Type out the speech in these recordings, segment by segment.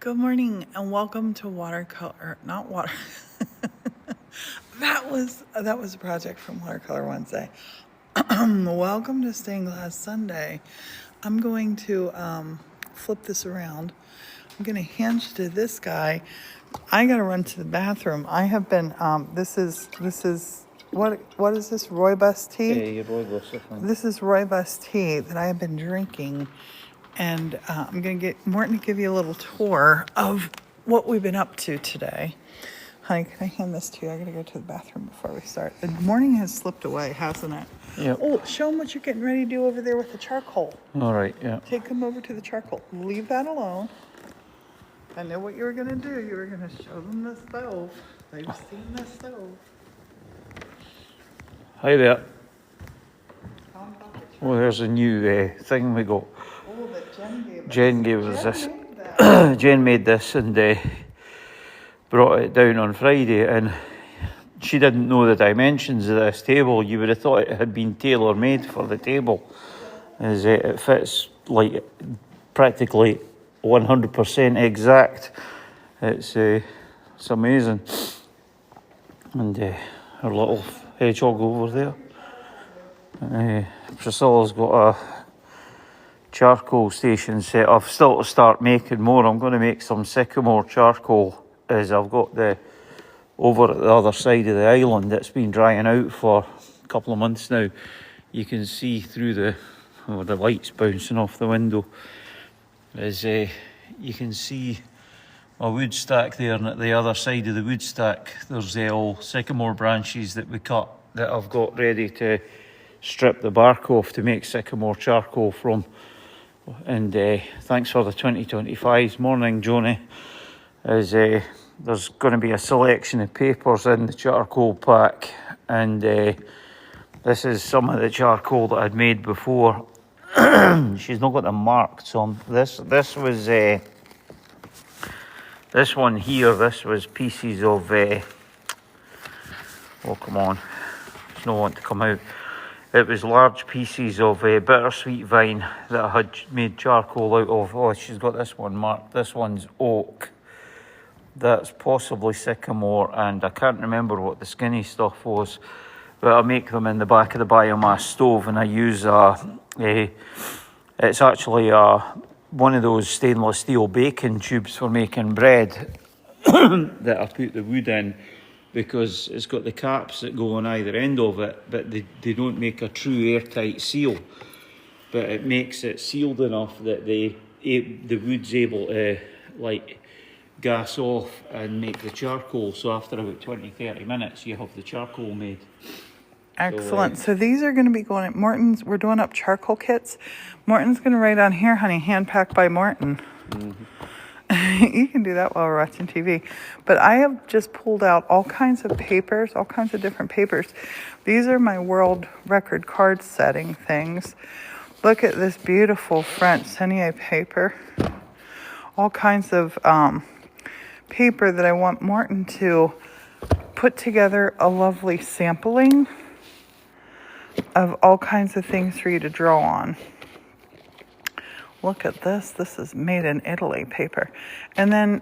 Good morning and welcome to watercolor, not water. that was a project from Watercolor Wednesday. Welcome to Stained Glass Sunday. I'm going to flip this around. I'm going to hand you to this guy. I got to run to the bathroom. I have been. This is what is this? Rooibos tea. Yeah, rooibos. This is rooibos tea that I have been drinking. And I'm going to get Morton to give you a little tour of what we've been up to today. Honey, can I hand this to you? I got to go to the bathroom before we start. The morning has slipped away, hasn't it? Yeah. Oh, show them what you're getting ready to do over there with the charcoal. All right, yeah. Take them over to the charcoal. Leave that alone. I know what you were going to do. You were going to show them the stove. They've seen the stove. Hi there. Well, there's a new thing we got. Oh, that Jen gave us this. Jen made this and brought it down on Friday, and she didn't know the dimensions of this table. You would have thought it had been tailor-made for the table, as it fits like practically 100% exact. It's amazing. And her little hedgehog over there. Priscilla's got a charcoal station set up. Still to start making more. I'm going to make some sycamore charcoal, as I've got the over at the other side of the island. It's been drying out for a couple of months now. You can see through the lights bouncing off the window. As you can see a wood stack there, and at the other side of the wood stack there's all sycamore branches that we cut that I've got ready to strip the bark off to make sycamore charcoal from. And thanks for the 2025s. Morning, Joni. As there's going to be a selection of papers in the charcoal pack, and this is some of the charcoal that I'd made before. She's not got them marked on this. This was this one here. This was pieces of oh, come on, it's not want to come out. It was large pieces of bittersweet vine that I had made charcoal out of. Oh, she's got this one marked. This one's oak. That's possibly sycamore, and I can't remember what the skinny stuff was. But I make them in the back of the biomass stove, and I use it's actually one of those stainless steel baking tubes for making bread that I put the wood in, because it's got the caps that go on either end of it, but they don't make a true airtight seal. But it makes it sealed enough that the wood's able to like gas off and make the charcoal. So after about 20-30 minutes you have the charcoal made. Excellent. So these are going to be going at Morton's. We're doing up charcoal kits. Morton's going to write on here, honey, hand packed by Morton. Mm-hmm. You can do that while we're watching TV. But I have just pulled out all kinds of papers, all kinds of different papers. These are my world record card setting things. Look at this beautiful French Sennelier paper. All kinds of paper that I want Morton to put together a lovely sampling of all kinds of things for you to draw on. Look at this. This is made in Italy paper. And then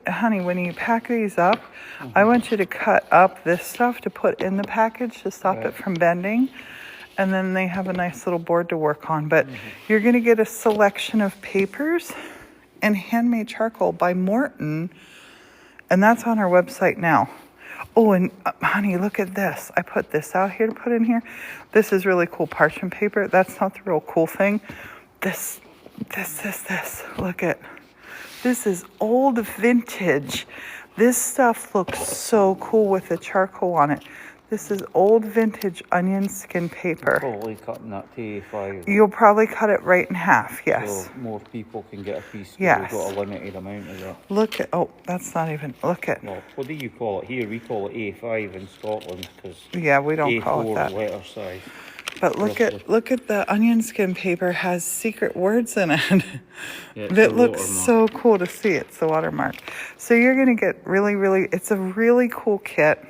honey, when you pack these up, I want you to cut up this stuff to put in the package to stop it from bending. And then they have a nice little board to work on. But you're going to get a selection of papers and handmade charcoal by Morton. And that's on our website now. Oh, and honey, look at this. I put this out here to put in here. This is really cool parchment paper. That's not the real cool thing. This. Look at this is old vintage. This stuff looks so cool with the charcoal on it. This is old vintage onion skin paper. Probably cutting that to A5. You'll probably cut it right in half, yes. So more people can get a piece. Yes. We've got a limited amount of that. Look at, oh, that's not even, look at. Well, what do you call it here? We call it A5 in Scotland, because yeah, we don't call it that. A4 letter size. But look at the onion skin paper has secret words in it. Yeah, that looks so cool to see. It's the watermark. So you're going to get really, it's a really cool kit.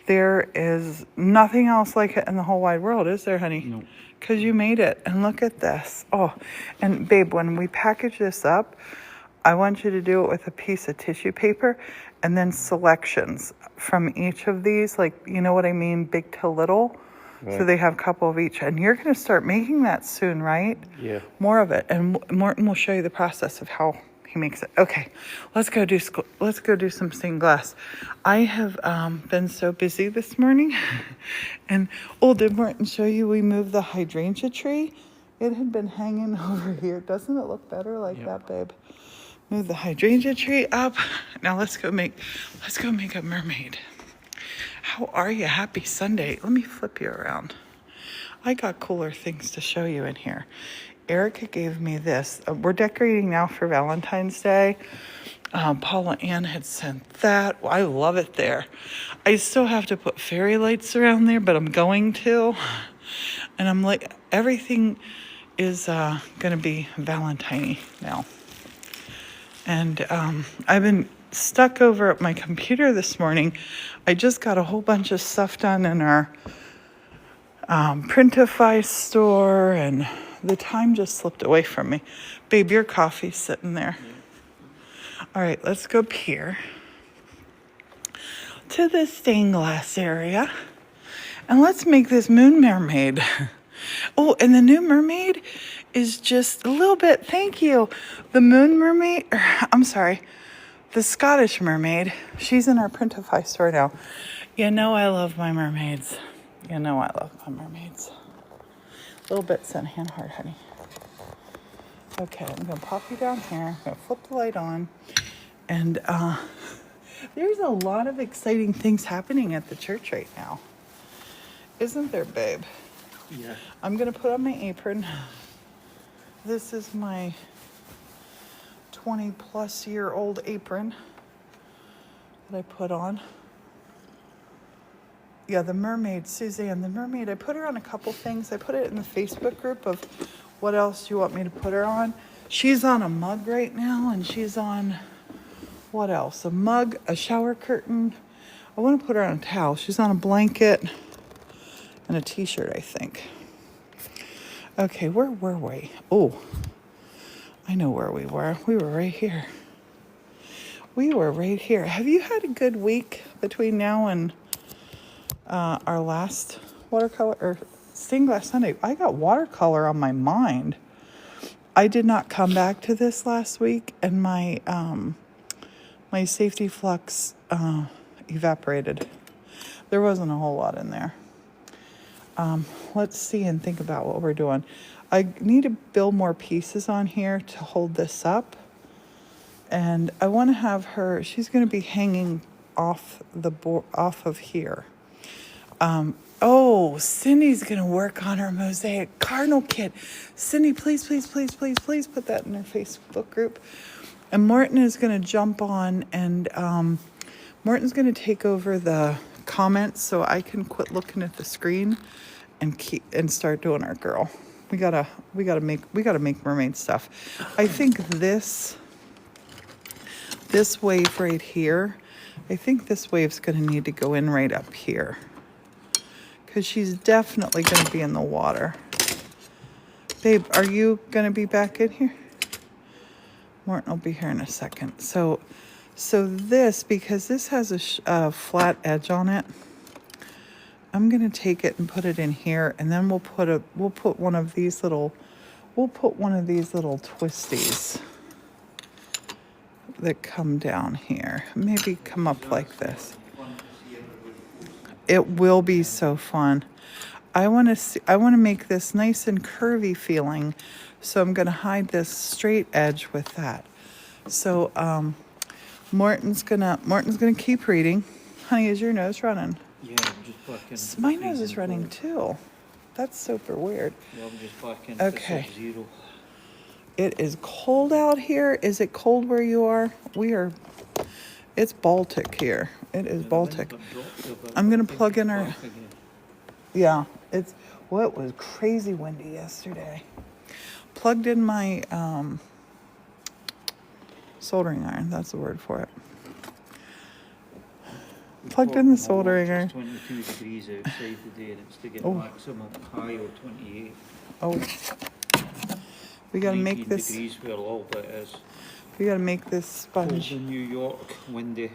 There is nothing else like it in the whole wide world, is there, honey? No. Because you made it. And look at this. Oh, and babe, when we package this up, I want you to do it with a piece of tissue paper and then selections from each of these, like, you know what I mean, big to little. Right. So they have a couple of each. And you're going to start making that soon, right? Yeah. More of it. And Morton will show you the process of how he makes it. Okay, let's go do some stained glass. I have been so busy this morning. And, did Morton show you we moved the hydrangea tree? It had been hanging over here. Doesn't it look better like that, babe? Move the hydrangea tree up. Now let's go make a mermaid. How are you? Happy Sunday. Let me flip you around. I got cooler things to show you in here. Erica gave me this. We're decorating now for Valentine's Day. Paula Ann had sent that. I love it there. I still have to put fairy lights around there, but I'm going to. And I'm like, everything is going to be Valentine-y now. And I've been stuck over at my computer this morning. I just got a whole bunch of stuff done in our Printify store, and the time just slipped away from me. Babe, your coffee's sitting there. All right, let's go up here to the stained glass area, and let's make this moon mermaid. Oh, and the new mermaid is just a little bit, thank you. The moon mermaid, the Scottish mermaid, she's in our Printify store now. You know I love my mermaids. A little bit sent hand hard, honey. Okay, I'm gonna pop you down here. I'm gonna flip the light on. And there's a lot of exciting things happening at the church right now. Isn't there, babe? Yeah. I'm gonna put on my apron. This is my 20-plus-year-old apron that I put on. Yeah, the mermaid, Suzanne, the mermaid. I put her on a couple things. I put it in the Facebook group of what else you want me to put her on. She's on a mug right now, and she's on, what else? A mug, a shower curtain. I want to put her on a towel. She's on a blanket and a t-shirt, I think. Okay, where were we? Oh, I know where we were. We were right here. Have you had a good week between now and our last watercolor or stained glass Sunday? I got watercolor on my mind. I did not come back to this last week, and my my safety flux evaporated. There wasn't a whole lot in there. Let's see and think about what we're doing. I need to build more pieces on here to hold this up. And I want to have her, she's going to be hanging off of here. Cindy's going to work on her mosaic cardinal kit. Cindy, please put that in her Facebook group. And Morton is going to jump on, and Morton's going to take over the comments so I can quit looking at the screen and start doing our girl. We gotta make mermaid stuff. I think this wave right here, I think this wave's gonna need to go in right up here, because she's definitely gonna be in the water. Babe, are you gonna be back in here? Morton will be here in a second. So this, because this has a flat edge on it, I'm gonna take it and put it in here, and then we'll put one of these little twisties that come down here. Maybe come up like this. It will be so fun. I want to make this nice and curvy feeling, so I'm gonna hide this straight edge with that. So Morton's gonna keep reading. Honey, is your nose running? Yeah, I'm just back in. My nose is running too. That's super weird. Yeah, I'm just back in. Okay. Sub-zero. It is cold out here. Is it cold where you are? It's Baltic here. It is Baltic. I'm gonna plug in our. Yeah, it was crazy windy yesterday. Plugged in my soldering iron. That's the word for it. Plugged in the soldering iron. 22 degrees outside today, and it's to get maximum high of 28. Oh, we gotta make this. 19 degrees where all that is. You gotta make this Cold sponge. in New York, windy.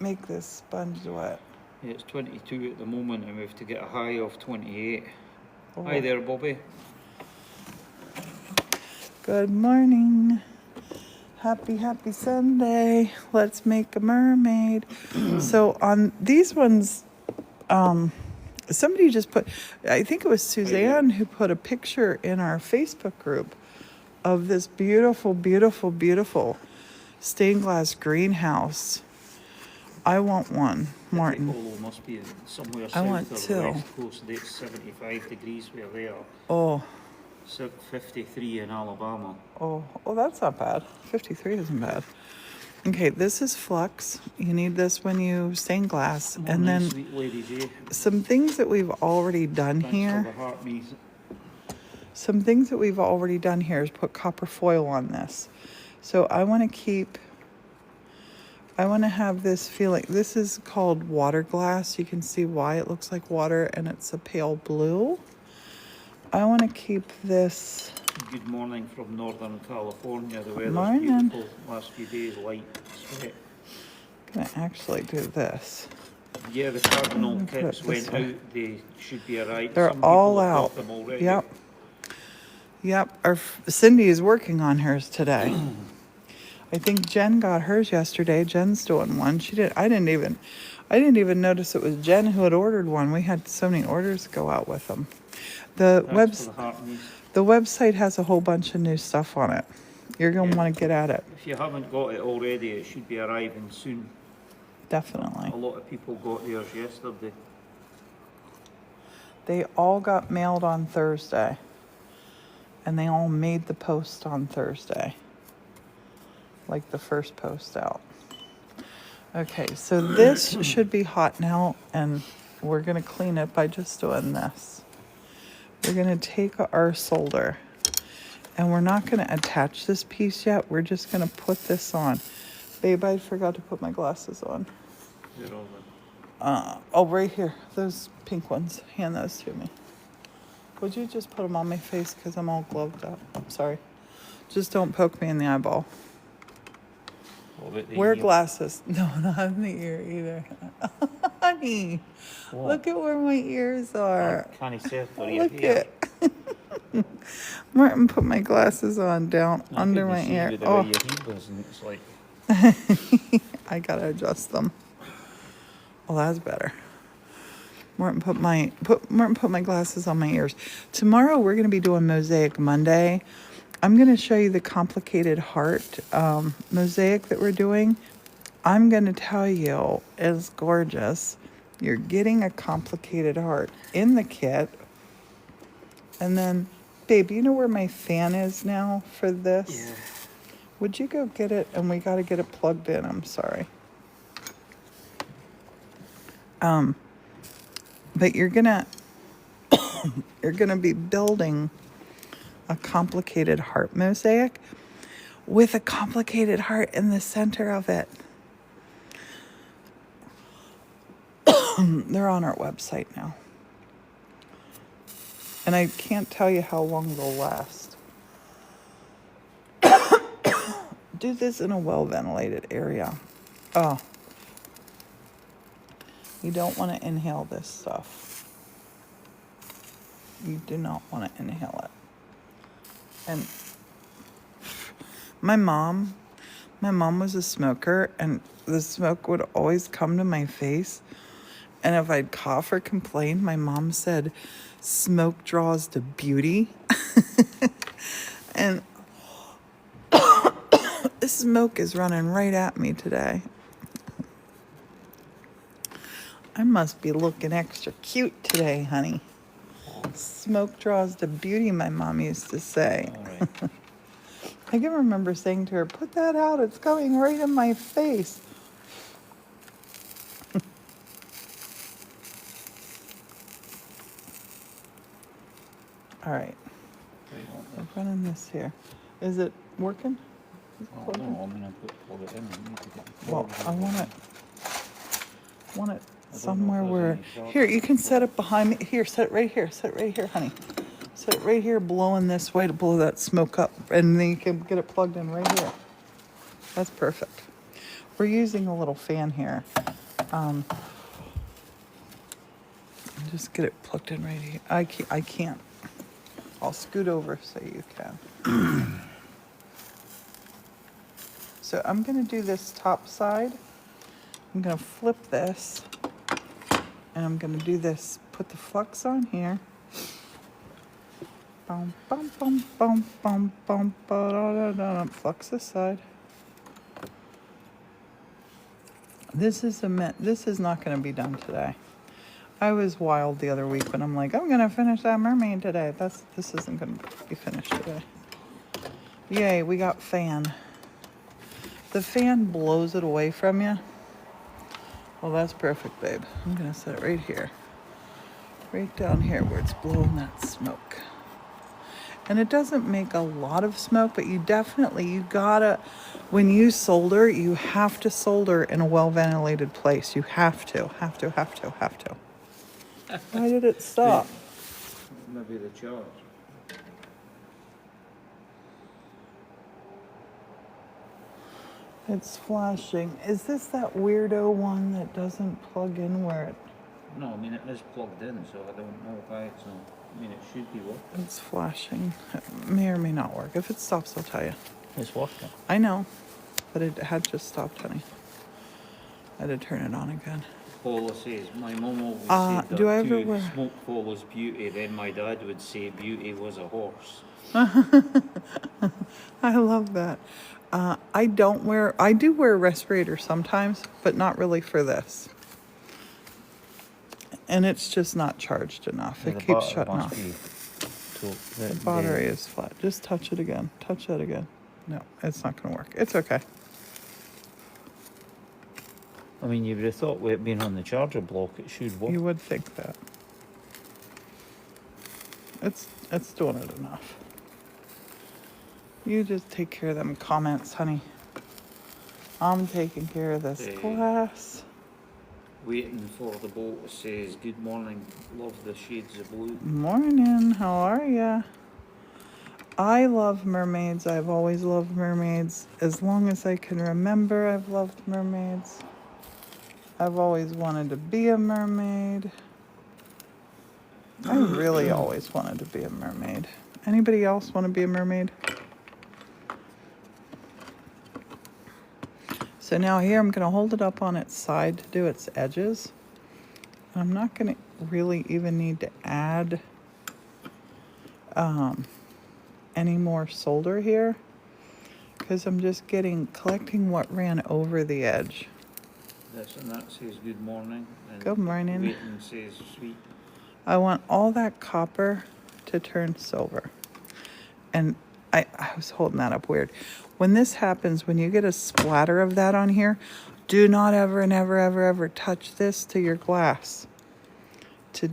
Make this sponge wet. Yeah, it's 22 at the moment, and we have to get a high of 28. Oh. Hi there, Bobby. Good morning. Happy Sunday. Let's make a mermaid. So on these ones, somebody just put, I think it was Suzanne who put a picture in our Facebook group of this beautiful, beautiful, beautiful stained glass greenhouse. I want one, Martin. Tiki must be somewhere I want south two. or west coast. It's 75 degrees where they are. Oh, 53 in Alabama. oh, that's not bad. 53 isn't bad. Okay, this is flux. You need this when you stain glass. And then Sweet ladies, eh? some things that we've already done Thanks here. for the heart, me. Some things that we've already done here is put copper foil on this. So I want to have this feeling. This is called water glass. You can see why it looks like water and it's a pale blue. I want to keep this. Good morning from Northern California. The weather's Morning. beautiful. Last few days, light sweat. I'm going to actually do this. Yeah, the cardinal put it kits this went way. out. They should be arrived. They're Some all people have out. got them already. Yep. Cindy is working on hers today. I think Jen got hers yesterday. Jen's doing one. I didn't even notice it was Jen who had ordered one. We had so many orders go out with them. The Thanks for the heart, me. website has a whole bunch of new stuff on it. You're going to want to get at it. If you haven't got it already, it should be arriving soon. Definitely. A lot of people got theirs yesterday. They all got mailed on Thursday. And they all made the post on Thursday. Like the first post out. Okay, so this should be hot now, and we're going to clean it by just doing this. We're going to take our solder, and we're not going to attach this piece yet. We're just going to put this on. Babe, I forgot to put my glasses on. They're all Right here. Those pink ones. Hand those to me. Would you just put them on my face because I'm all gloved up? I'm sorry. Just don't poke me in the eyeball. Wear glasses. No, not in the ear either. Honey, What? look at where my ears are. Can't say for you Look here. at. Martin put my glasses on down under my ear. Oh. Your heels, and it's like, I gotta adjust them. Well, that's better. Martin put my glasses on my ears. Tomorrow we're gonna be doing Mosaic Monday. I'm going to show you the complicated heart mosaic that we're doing. I'm going to tell you, it's gorgeous. You're getting a complicated heart in the kit. And then, babe, you know where my fan is now for this? yeah. Would you go get it? And we got to get it plugged in. I'm sorry. But you're going to be building a complicated heart mosaic with a complicated heart in the center of it. They're on our website now. And I can't tell you how long they'll last. Do this in a well-ventilated area. Oh. You don't want to inhale this stuff. You do not want to inhale it. And my mom was a smoker, and the smoke would always come to my face. And if I'd cough or complain, my mom said, smoke draws to beauty. And this smoke is running right at me today. I must be looking extra cute today, honey. Smoke draws to beauty, my mom used to say. All right. I can remember saying to her, put that out, it's coming right in my face. All right, we're running this here. Is it working? Oh, no, I'm going to plug it in. I need to get the Well, plug. I want it know somewhere if there's where, any shelf. here, you can set it behind me. Here, set it right here, honey. Set it right here, blowing this way to blow that smoke up, and then you can get it plugged in right here. That's perfect. We're using a little fan here. Just get it plugged in right here. I can't. I'll scoot over so you can. So I'm gonna do this top side. I'm gonna flip this, and I'm gonna do this. Put the flux on here. Bum bum bum bum bum bum ba da da da. Flux this side. This is not gonna be done today. I was wild the other week when I'm like, I'm gonna finish that mermaid today. This isn't gonna be finished today. Yay, we got fan. The fan blows it away from you. Well, that's perfect, babe. I'm gonna set it right here. Right down here where it's blowing that smoke. And it doesn't make a lot of smoke, but you gotta, when you solder, you have to solder in a well-ventilated place. You have to. Why did it stop? Maybe the charge. It's flashing. Is this that weirdo one that doesn't plug in where it... No, I mean it is plugged in, so I don't know why it's not. I mean it should be working. It's flashing. It may or may not work. If it stops, I'll tell you. It's working. I know, but it had just stopped, honey. I had to turn it on again. Paula says, my mum always said do I that ever to wear... smoke follows beauty, then my dad would say beauty was a horse. I love that. I do wear a respirator sometimes, but not really for this. And it's just not charged enough. Yeah, it keeps shutting off. The Battery is flat. Just touch it again. Touch that again. No, it's not going to work. It's okay. I mean, you would have thought with it being on the charger block, it should work. You would think that. It's doing it enough. You just take care of them comments, honey. I'm taking care of this glass. Waiting for the boat says, good morning, love the shades of blue. Morning, how are ya? I love mermaids. I've always loved mermaids. As long as I can remember, I've loved mermaids. I've always wanted to be a mermaid. I really always wanted to be a mermaid. Anybody else want to be a mermaid? So now here I'm going to hold it up on its side to do its edges. I'm not going to really even need to add any more solder here because I'm just collecting what ran over the edge. This and that says good morning. And Good morning. Waiting says sweet. I want all that copper to turn silver. And I was holding that up weird. When this happens, when you get a splatter of that on here, do not ever and ever, ever, ever touch this to your glass to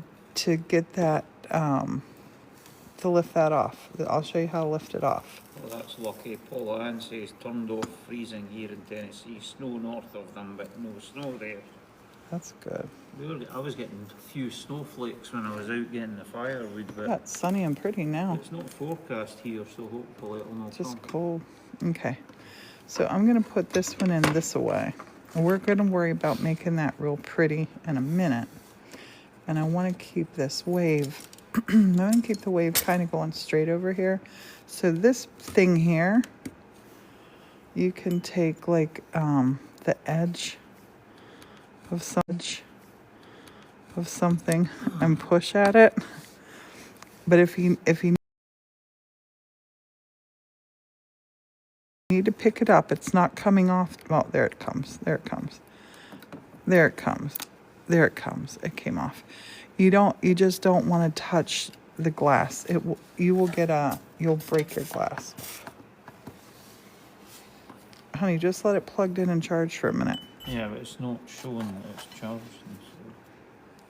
get that, to lift that off. I'll show you how to lift it off. Well, that's lucky. Paula Ann says, turned off freezing here in Tennessee. Snow north of them, but no snow there. That's good. I was getting a few snowflakes when I was out getting the firewood, but Yeah, it's sunny and pretty now. it's not forecast here, so hopefully it'll not Just come. cold. Okay. So I'm going to put this one in this away. We're going to worry about making that real pretty in a minute. And I want to keep this wave. I want to keep the wave kind of going straight over here. So this thing here, you can take like the edge of something and push at it. But if you need to pick it up, it's not coming off. Oh, there it comes. There it comes. There it comes. There it comes. It came off. You just don't want to touch the glass. You'll break your glass. Honey, just let it plugged in and charge for a minute. Yeah, but it's not showing that it's charged.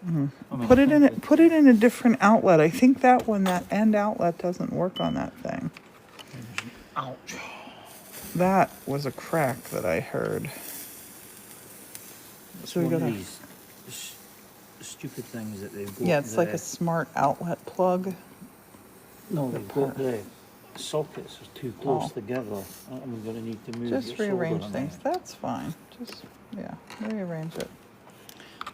I mean, Put it in a different outlet. I think that end outlet doesn't work on that thing. Ouch. That was a crack that I heard. It's So we one of gotta- these stupid things that they've got. Yeah, it's like a smart outlet plug. No, they've got sockets are too close together. I'm going to need to move Just your rearrange solder things. now. That's fine. Just, yeah, rearrange it.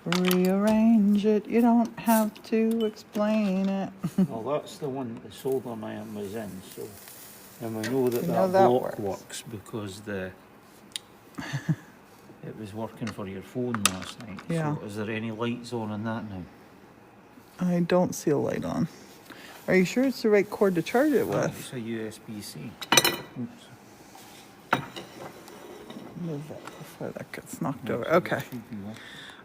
Rearrange it. You don't have to explain it. Well, that's the one that the solder iron was in, so... And we know that You know that that block works. works because it was working for your phone last night. Yeah. So is there any lights on in that now? I don't see a light on. Are you sure it's the right cord to charge it with? It's a USB-C. Oops. Move that before that gets knocked Right, over. so Okay. it should be off.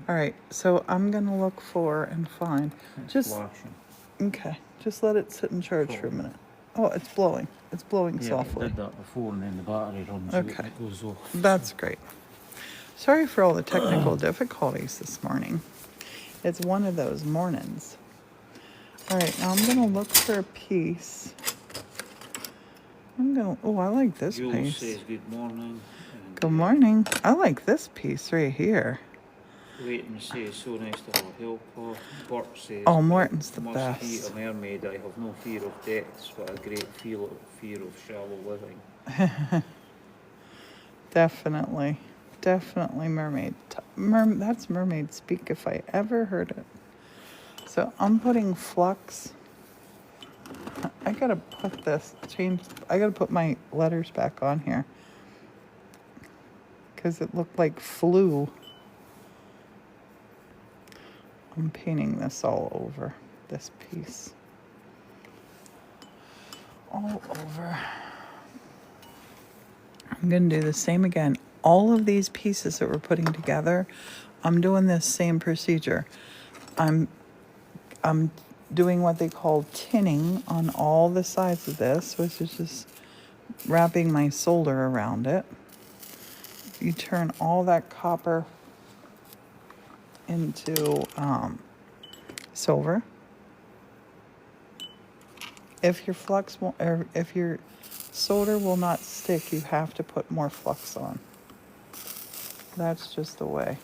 All right. So I'm going to look for and find. It's Just, flashing. okay. Just let it sit and charge for a minute. Oh, it's blowing. It's blowing Yeah, softly. I did that before and then the battery runs out Okay. and it goes off. That's great. Sorry for all the technical difficulties this morning. It's one of those mornings. All right, now I'm going to look for a piece. Oh, I like this Jules piece. says good morning. Good morning. I like this piece right here. Leighton says so nice to have a helper. Bert says, Oh, Morton's the must best. be a mermaid. I have no fear of depths, but a great fear of shallow living. Definitely. Definitely mermaid. That's mermaid speak if I ever heard it. So I'm putting flux. I gotta put this, I gotta put my letters back on here. Because it looked like flu. I'm painting this all over, this piece. All over. I'm gonna do the same again. All of these pieces that we're putting together, I'm doing this same procedure. I'm doing what they call tinning on all the sides of this, which is just wrapping my solder around it. You turn all that copper into silver. If your flux won't, or if your solder will not stick, you have to put more flux on. That's just the way.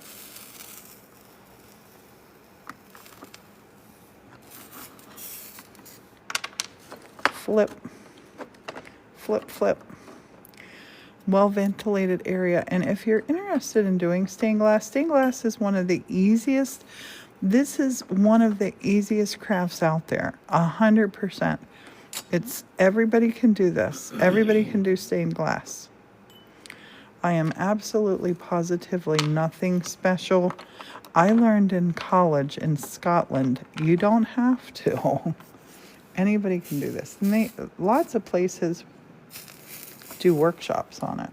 Flip, flip, flip. Well ventilated area. And if you're interested in doing stained glass is one of the easiest. This is one of the easiest crafts out there. 100%. Everybody can do this. Everybody can do stained glass. I am absolutely positively nothing special. I learned in college in Scotland, you don't have to. Anybody can do this. And lots of places do workshops on it.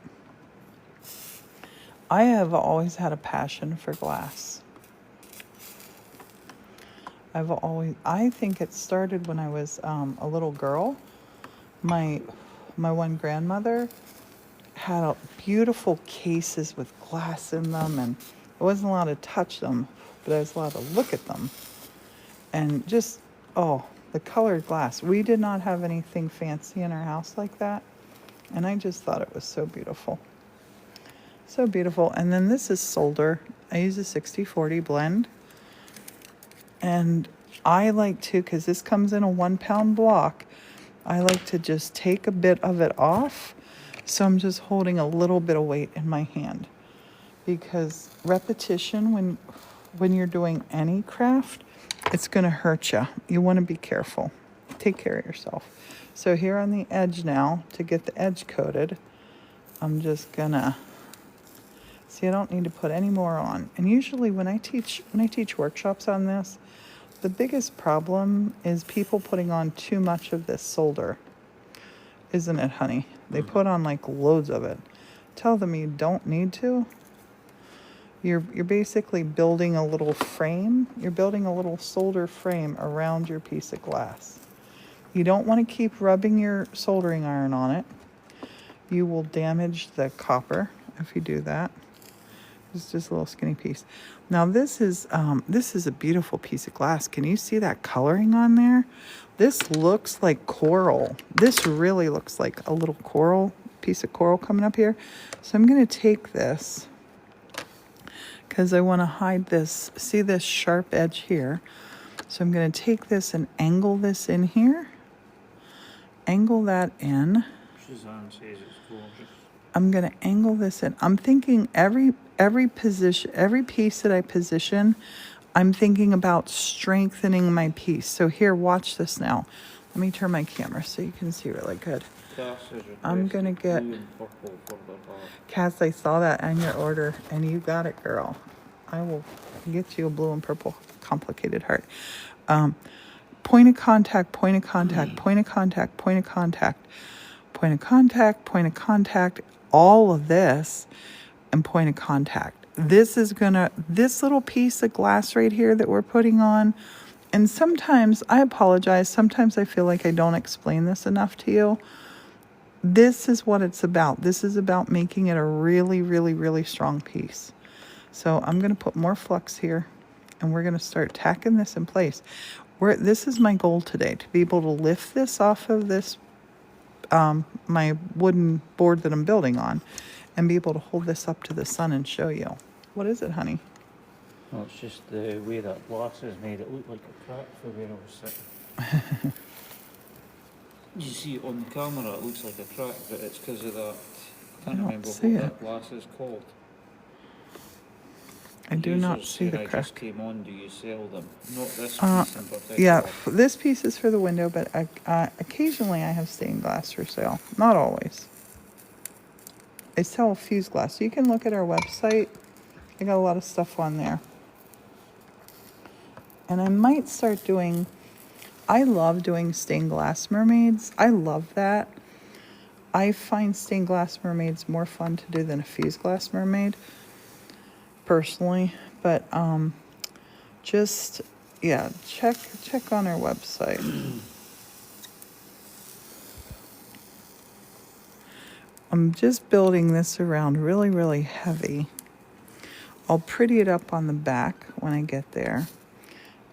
I have always had a passion for glass. I think it started when I was a little girl. My one grandmother had beautiful cases with glass in them, and I wasn't allowed to touch them, but I was allowed to look at them. And just, the colored glass. We did not have anything fancy in our house like that, and I just thought it was so beautiful. So beautiful. And then this is solder. I use a 60-40 blend. And I like to, because this comes in a 1 pound block, I like to just take a bit of it off. So I'm just holding a little bit of weight in my hand. Because repetition, when you're doing any craft, it's going to hurt you. You want to be careful. Take care of yourself. So here on the edge now, to get the edge coated, I'm just going to, see, I don't need to put any more on. And usually when I teach workshops on this, the biggest problem is people putting on too much of this solder. Isn't it, honey? They put on like loads of it. Tell them you don't need to. You're basically building a little frame. You're building a little solder frame around your piece of glass. You don't want to keep rubbing your soldering iron on it. You will damage the copper if you do that. It's just a little skinny piece. Now this is a beautiful piece of glass. Can you see that coloring on there? This looks like coral. This really looks like a little coral, piece of coral coming up here. So I'm going to take this because I want to hide this. See this sharp edge here? So I'm going to take this and angle this in here. angle that in. Suzanne says it's gorgeous. I'm going to angle this in. I'm thinking every position, every piece that I position, I'm thinking about strengthening my piece. So here, watch this now. Let me turn my camera so you can see really good. I'm going to get, blue and purple for the heart. Cass, I saw that on your order and you got it, girl. I will get you a blue and purple complicated heart. Point of contact, point of contact, point of contact, point of contact, point of contact, point of contact, all of this, and point of contact. This little piece of glass right here that we're putting on, and sometimes, I apologize, sometimes I feel like I don't explain this enough to you. This is what it's about. This is about making it a really, really, really strong piece. So I'm going to put more flux here, and we're going to start tacking this in place. This is my goal today, to be able to lift this off of this, my wooden board that I'm building on, and be able to hold this up to the sun and show you. What is it, honey? Well, it's just the way that glass is made. It looked like a crack for where I was sitting. You see, on the camera it looks like a crack, but it's because of that. I can't remember what that glass is called. I do not see the I crack. just came on, do you sell them? Not this piece in particular. Yeah, this piece is for the window, but occasionally I have stained glass for sale. Not always. I sell fused glass. So you can look at our website. I got a lot of stuff on there. And I might start doing, I love doing stained glass mermaids. I love that. I find stained glass mermaids more fun to do than a fused glass mermaid, personally. But just, yeah, check on our website. I'm just building this around really, really heavy. I'll pretty it up on the back when I get there.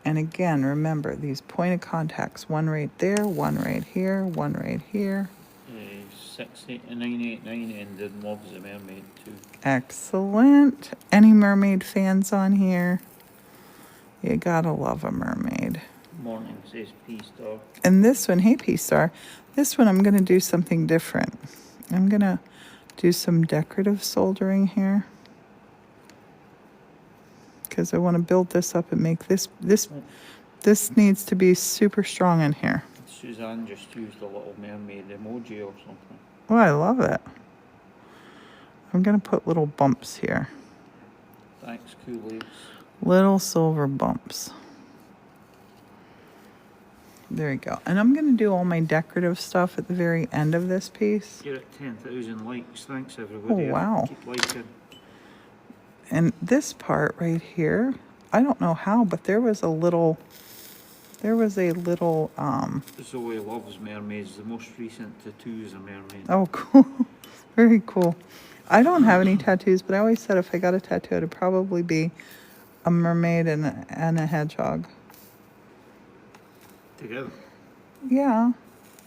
And again, remember these point of contacts, one right there, one right here, one right here. 68989 and loves the mermaid too. Excellent. Any mermaid fans on here? You gotta love a mermaid. Morning says P-Star. And this one, hey P-Star, this one I'm gonna do something different. I'm gonna do some decorative soldering here, because I want to build this up and make this needs to be super strong in here. Suzanne just used a little mermaid emoji or something. Oh, I love it. I'm going to put little bumps here. Thanks, Kool-Aids. Little silver bumps. There you go. And I'm going to do all my decorative stuff at the very end of this piece. You're at 10,000 likes. Thanks, everybody. Oh, wow. Keep liking. And this part right here, I don't know how, but there was a little Zoe loves mermaids. The most recent tattoo is a mermaid. Oh, cool. Very cool. I don't have any tattoos, but I always said if I got a tattoo, it'd probably be a mermaid and a hedgehog. Together? Yeah.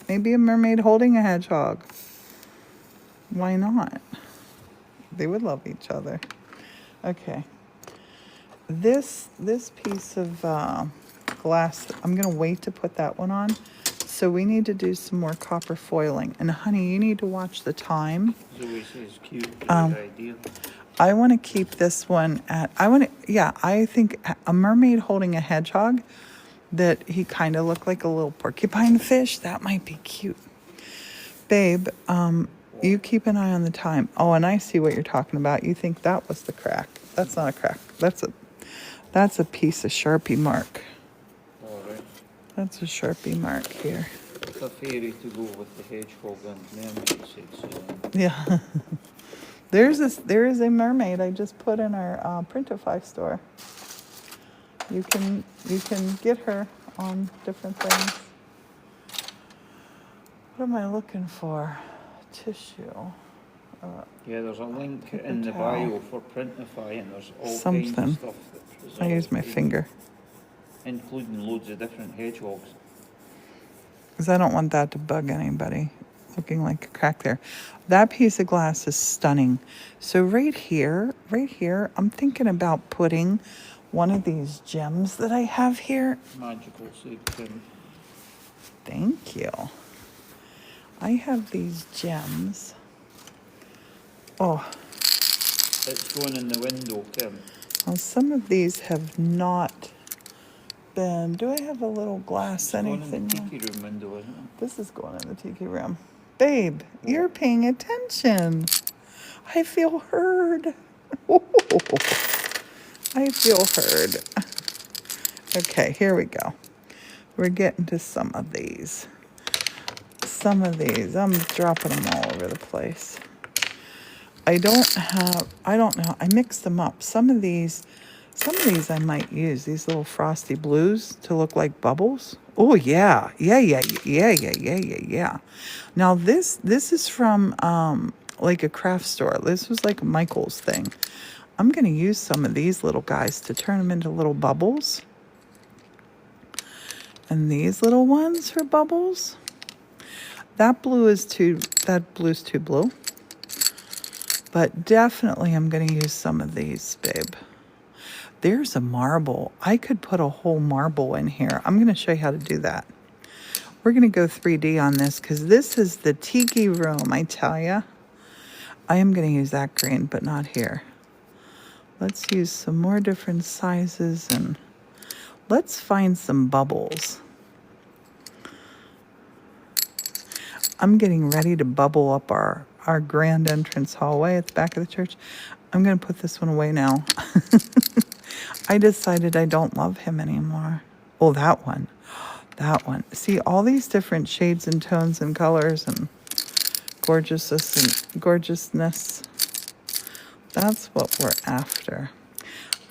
Maybe a mermaid holding a hedgehog. Why not? They would love each other. Okay. This piece of glass, I'm going to wait to put that one on. So we need to do some more copper foiling. And honey, you need to watch the time. Zoe says cute. Good idea. I want to keep this one at, I think a mermaid holding a hedgehog, that he kind of looked like a little porcupine fish. That might be cute. Babe, you keep an eye on the time. Oh, and I see what you're talking about. You think that was the crack. That's not a crack. That's a piece of Sharpie mark. All right. That's a Sharpie mark here. It's a fairy to go with the hedgehog and mermaid, said Suzanne. Yeah. There is a mermaid I just put in our Printify store. You can get her on different things. What am I looking for? Tissue. Yeah, there's a link in the bio for Printify, and there's all Something. kinds of stuff that I use my finger. including loads of different hedgehogs. Because I don't want that to bug anybody. Looking like a crack there. That piece of glass is stunning. So right here, I'm thinking about putting one of these gems that I have here. Magical, so you can. Thank you. I have these gems. Oh, It's going in the window, Kim. well, some of these have not been. Do I have a little glass It's going in anything? the tiki room window, isn't it? This is going in the tiki room. Babe, you're paying attention. I feel heard. I feel heard. Okay, here we go. We're getting to some of these. Some of these. I'm dropping them all over the place. I don't know. I mixed them up. Some of these I might use. These little frosty blues to look like bubbles. Oh yeah. Yeah. Now this is from like a craft store. This was like a Michael's thing. I'm going to use some of these little guys to turn them into little bubbles. And these little ones for bubbles. That blue's too blue. But definitely I'm going to use some of these, babe. There's a marble. I could put a whole marble in here. I'm going to show you how to do that. We're going to go 3D on this because this is the tiki room, I tell ya. I am going to use that green, but not here. Let's use some more different sizes and let's find some bubbles. I'm getting ready to bubble up our grand entrance hallway at the back of the church. I'm going to put this one away now. I decided I don't love him anymore. Oh, that one. That one. See, all these different shades and tones and colors and gorgeousness. That's what we're after.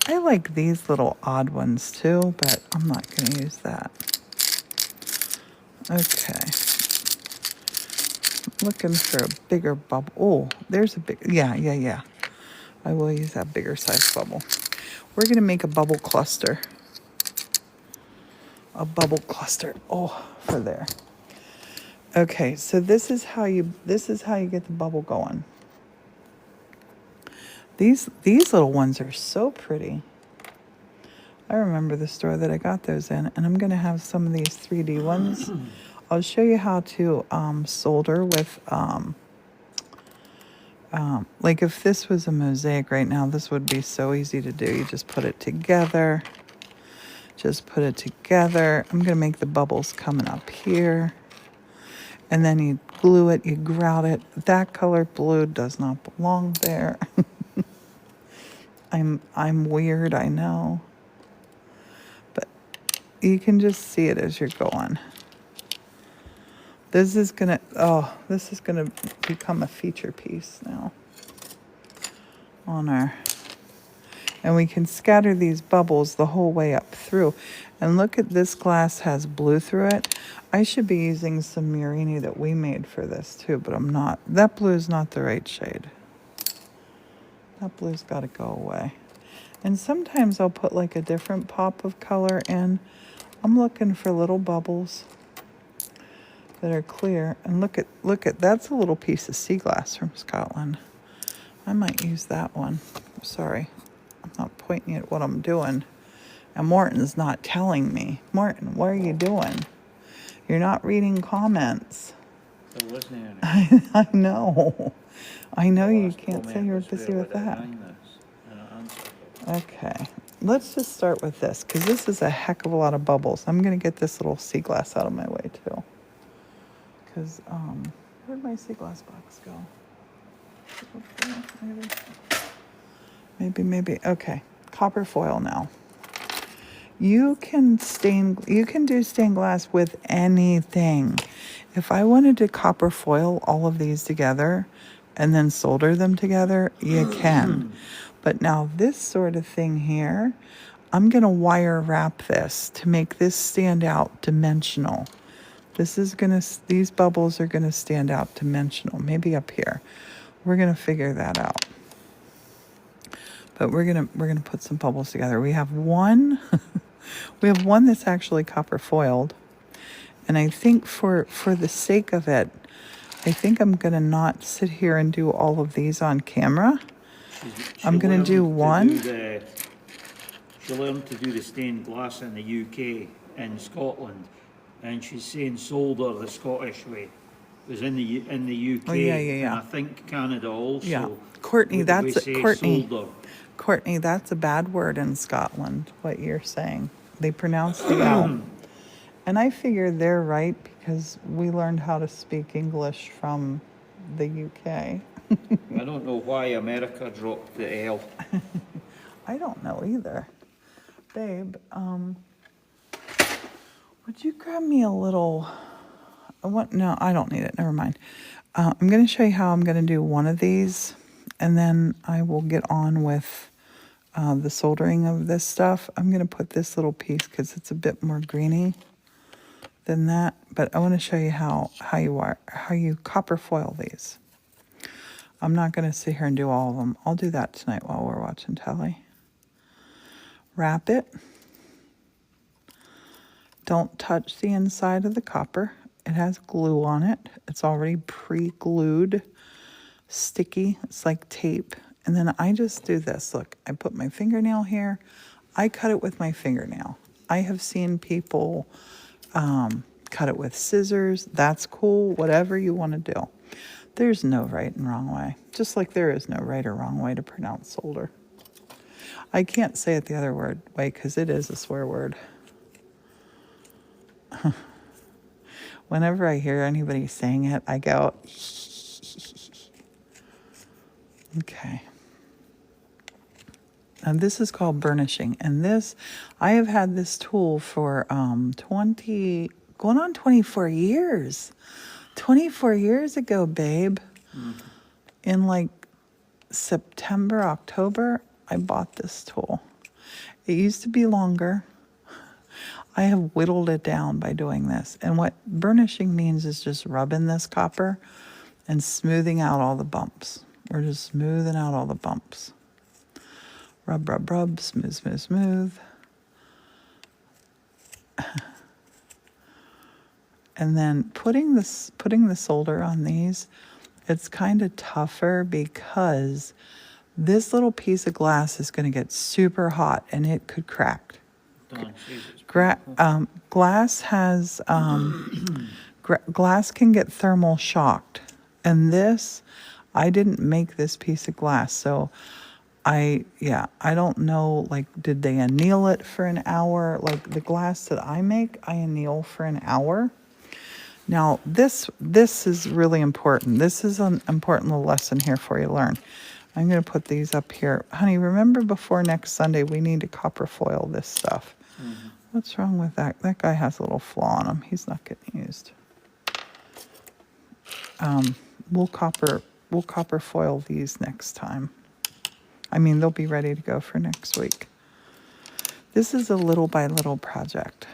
I like these little odd ones too, but I'm not going to use that. Okay. Looking for a bigger bubble. Oh, there's a big, yeah. I will use that bigger size bubble. We're going to make a bubble cluster. A bubble cluster. Oh, for there. Okay, so this is how you get the bubble going. These little ones are so pretty. I remember the store that I got those in, and I'm going to have some of these 3D ones. I'll show you how to solder with, like if this was a mosaic right now, this would be so easy to do. You just put it together. I'm going to make the bubbles coming up here. And then you glue it, you grout it. That color blue does not belong there. I'm weird, I know. But you can just see it as you're going. This is gonna become a feature piece now on our, and we can scatter these bubbles the whole way up through. And look at this glass has blue through it. I should be using some Murini that we made for this too, but I'm not. That blue is not the right shade. That blue's got to go away. And sometimes I'll put like a different pop of color in. I'm looking for little bubbles that are clear. And look at that's a little piece of sea glass from Scotland. I might use that one. Sorry, I'm not pointing at what I'm doing. And Morton's not telling me. Morton, what are you doing? You're not reading comments. Still listening. I know. I know you can't say you're busy with that. Okay, let's just start with this because this is a heck of a lot of bubbles. I'm going to get this little sea glass out of my way too. Because, where'd my sea glass box go? Maybe. Okay, copper foil now. You can do stained glass with anything. If I wanted to copper foil all of these together and then solder them together, you can. But now this sort of thing here, I'm going to wire wrap this to make this stand out dimensional. These bubbles are going to stand out dimensional, maybe up here. We're going to figure that out. But we're going to put some bubbles together. We have one that's actually copper foiled. And I think for the sake of it, I think I'm going to not sit here and do all of these on camera. I'm going to do one. She learned to do the stained glass in the UK, in Scotland, and she's saying solder the Scottish way, was in the UK, Oh, yeah, yeah, yeah. and I think Canada also. Yeah. Courtney, we that's say Courtney. solder. Courtney, that's a bad word in Scotland, what you're saying. They pronounce the L. And I figure they're right because we learned how to speak English from the UK. I don't know why America dropped the L. I don't know either. Babe, would you grab me a little... No, I don't need it. Never mind. I'm going to show you how I'm going to do one of these, and then I will get on with the soldering of this stuff. I'm going to put this little piece because it's a bit more greeny than that, but I want to show you how you copper foil these. I'm not going to sit here and do all of them. I'll do that tonight while we're watching telly. Wrap it. Don't touch the inside of the copper. It has glue on it. It's already pre-glued, sticky. It's like tape. And then I just do this. Look, I put my fingernail here. I cut it with my fingernail. I have seen people cut it with scissors. That's cool. Whatever you want to do. There's no right and wrong way. Just like there is no right or wrong way to pronounce solder. I can't say it the other way because it is a swear word. Whenever I hear anybody saying it, I go, okay. Now this is called burnishing. And this, I have had this tool for going on 24 years. 24 years ago, babe. In like September, October, I bought this tool. It used to be longer. I have whittled it down by doing this. And what burnishing means is just rubbing this copper and smoothing out all the bumps. We're just smoothing out all the bumps. Rub, rub, rub, smooth, smooth, smooth. And then putting the solder on these, it's kind of tougher because this little piece of glass is going to get super hot and it could crack. Glass has glass can get thermal shocked, and this, I didn't make this piece of glass, so I don't know, like, did they anneal it for an hour? Like the glass that I make, I anneal for an hour. Now this is really important. This is an important little lesson here for you to learn. I'm going to put these up here. Honey, remember before next Sunday, we need to copper foil this stuff. Mm-hmm. What's wrong with that? That guy has a little flaw on him. He's not getting used. We'll copper foil these next time. I mean, they'll be ready to go for next week. This is a little by little project.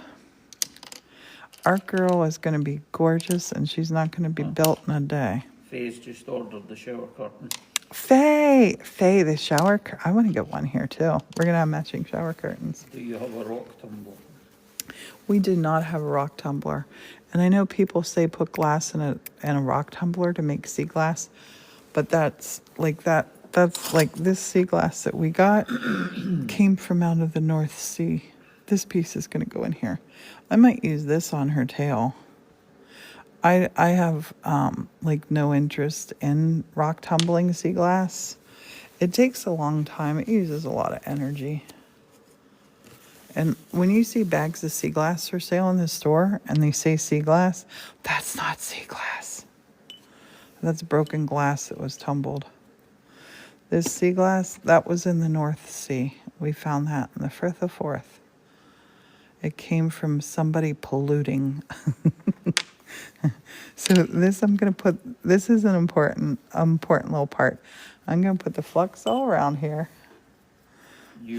Our girl is going to be gorgeous, and she's not going to be built in a day. Faye's just ordered the shower curtain. Faye, the shower curtain. I want to get one here too. We're going to have matching shower curtains. Do you have a rock tumbler? We did not have a rock tumbler. And I know people say put glass in a rock tumbler to make sea glass, but that's like this sea glass that we got came from out of the North Sea. This piece is going to go in here. I might use this on her tail. I have like no interest in rock tumbling sea glass. It takes a long time. It uses a lot of energy. And when you see bags of sea glass for sale in the store and they say sea glass, that's not sea glass. That's broken glass that was tumbled. This sea glass, that was in the North Sea. We found that in the Firth of Forth. It came from somebody polluting. So this this is an important little part. I'm going to put the flux all around here.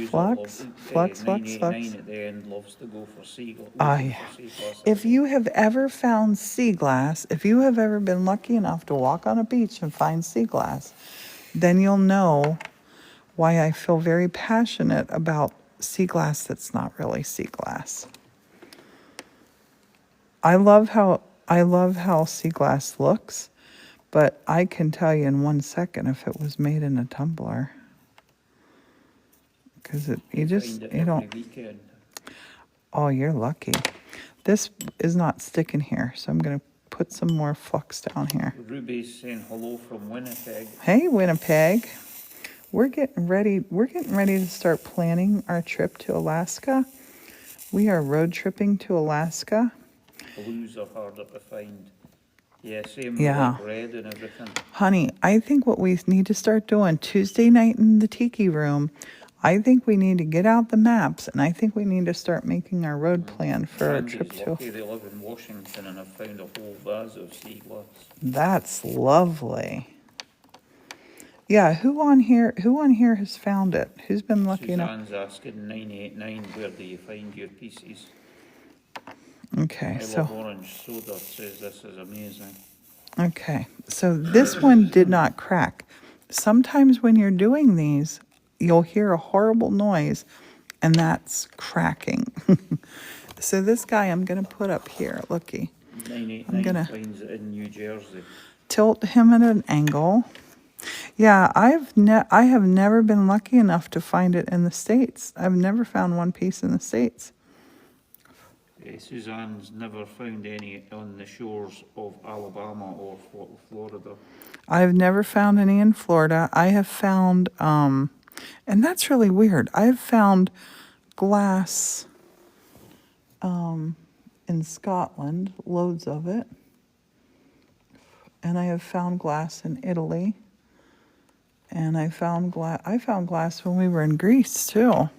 Flux. At the end loves to go for sea glass. Oh, yeah. If you have ever found sea glass, if you have ever been lucky enough to walk on a beach and find sea glass, then you'll know why I feel very passionate about sea glass that's not really sea glass. I love how sea glass looks, but I can tell you in 1 second if it was made in a tumbler. Because you don't. Oh, you're lucky. This is not sticking here, so I'm going to put some more flux down here. Ruby's saying hello from Winnipeg. Hey, Winnipeg. We're getting ready. We're getting ready to start planning our trip to Alaska. We are road tripping to Alaska. Blues are harder to find. Yeah, same Yeah. like red and everything. Honey, I think what we need to start doing Tuesday night in the tiki room, I think we need to get out the maps, and I think we need to start making our road plan for our trip Randy's to. lucky they live in Washington and have found a whole vase of sea glass. That's lovely. Yeah, who on here has found it? Who's been lucky enough? Suzanne's asking 989, where do you find your pieces? Okay, I so love orange soda says this is amazing. okay. So this one did not crack. Sometimes when you're doing these, you'll hear a horrible noise, and that's cracking. So this guy I'm going to put up here, looky. 989 finds it in New Jersey. Tilt him at an angle. Yeah, I have never been lucky enough to find it in the States. I've never found one piece in the States. Suzanne's never found any on the shores of Alabama or Florida. I've never found any in Florida. I have found, and that's really weird. I've found glass in Scotland, loads of it. And I have found glass in Italy. And I found glass when we were in Greece too.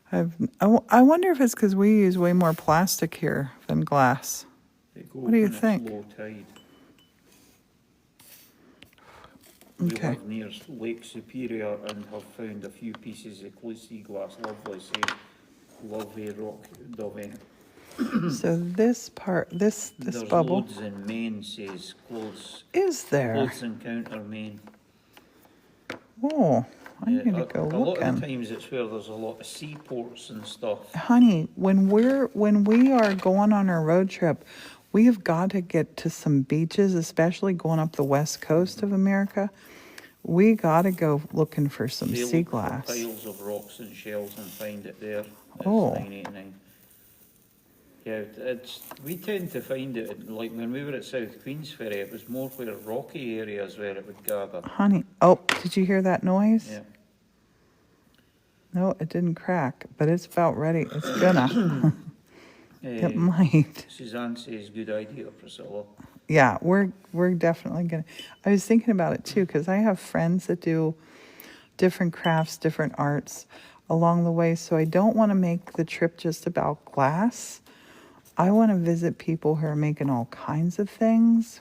I wonder if it's because we use way more plastic here than glass. What do you think? Low tide. We Okay. live near Lake Superior and have found a few pieces of clear sea glass. Lovely, say, lovely rock dovey. So this part, this There's bubble. loads in Maine, says close. Is there? Close encounter Maine. Oh, I need to go a lot of looking. the times it's where there's a lot of seaports and stuff. Honey, when we are going on our road trip, we have got to get to some beaches, especially going up the west coast of America. We got to go looking for some They sea look for glass. piles of rocks and shells and find it there. It's Oh. 989. Yeah, we tend to find it, like when we were at South Queensferry, it was more where rocky areas where it would gather. Honey, oh, did you hear that noise? Yeah. No, it didn't crack, but it's about ready. It's gonna. It might. Suzanne says, good idea, Priscilla. Yeah, we're definitely gonna. I was thinking about it too, because I have friends that do different crafts, different arts along the way. So I don't want to make the trip just about glass. I want to visit people who are making all kinds of things.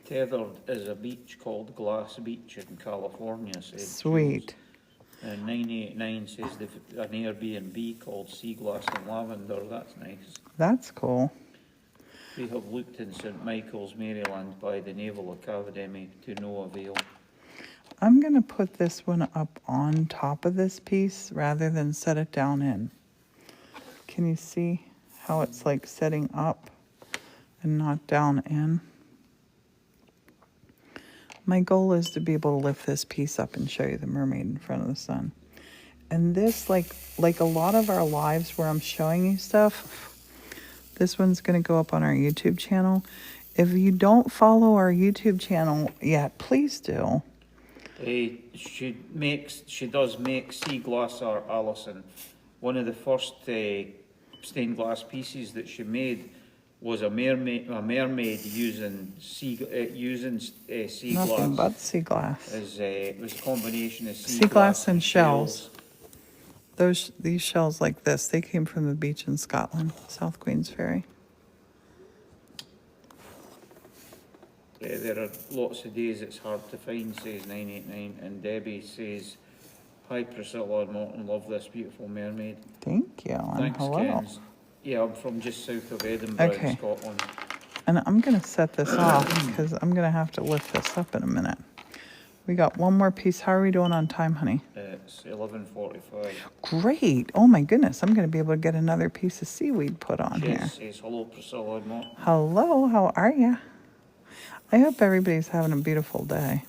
Tethered is a beach called Glass Beach in California. Said Sweet. Jules. And 989 says they've an Airbnb called Sea Glass and Lavender. That's nice. That's cool. We have looked in St. Michael's, Maryland by the Naval Academy to no avail. I'm going to put this one up on top of this piece rather than set it down in. Can you see how it's like setting up and not down in? My goal is to be able to lift this piece up and show you the mermaid in front of the sun. And this, like a lot of our lives where I'm showing you stuff, this one's going to go up on our YouTube channel. If you don't follow our YouTube channel yet, please do. She does make sea glass art, Alison. One of the first stained glass pieces that she made was a mermaid using sea Nothing glass. but sea glass. It was a combination of Sea glass and shells. These shells like this, they came from the beach in Scotland, South Queensferry. There are lots of days it's hard to find, says 989, and Debbie says, hi Priscilla and Morton, love this beautiful mermaid. Thank you, and Thanks, hello. Kens. Yeah, I'm from just south of Edinburgh in Scotland. And I'm going to set this off because I'm going to have to lift this up in a minute. We got one more piece. How are we doing on time, honey? It's 11:45. Great. Oh my goodness. I'm going to be able to get another piece of seaweed put on here. Jess says, hello Priscilla and Morton. Hello, how are you? I hope everybody's having a beautiful day.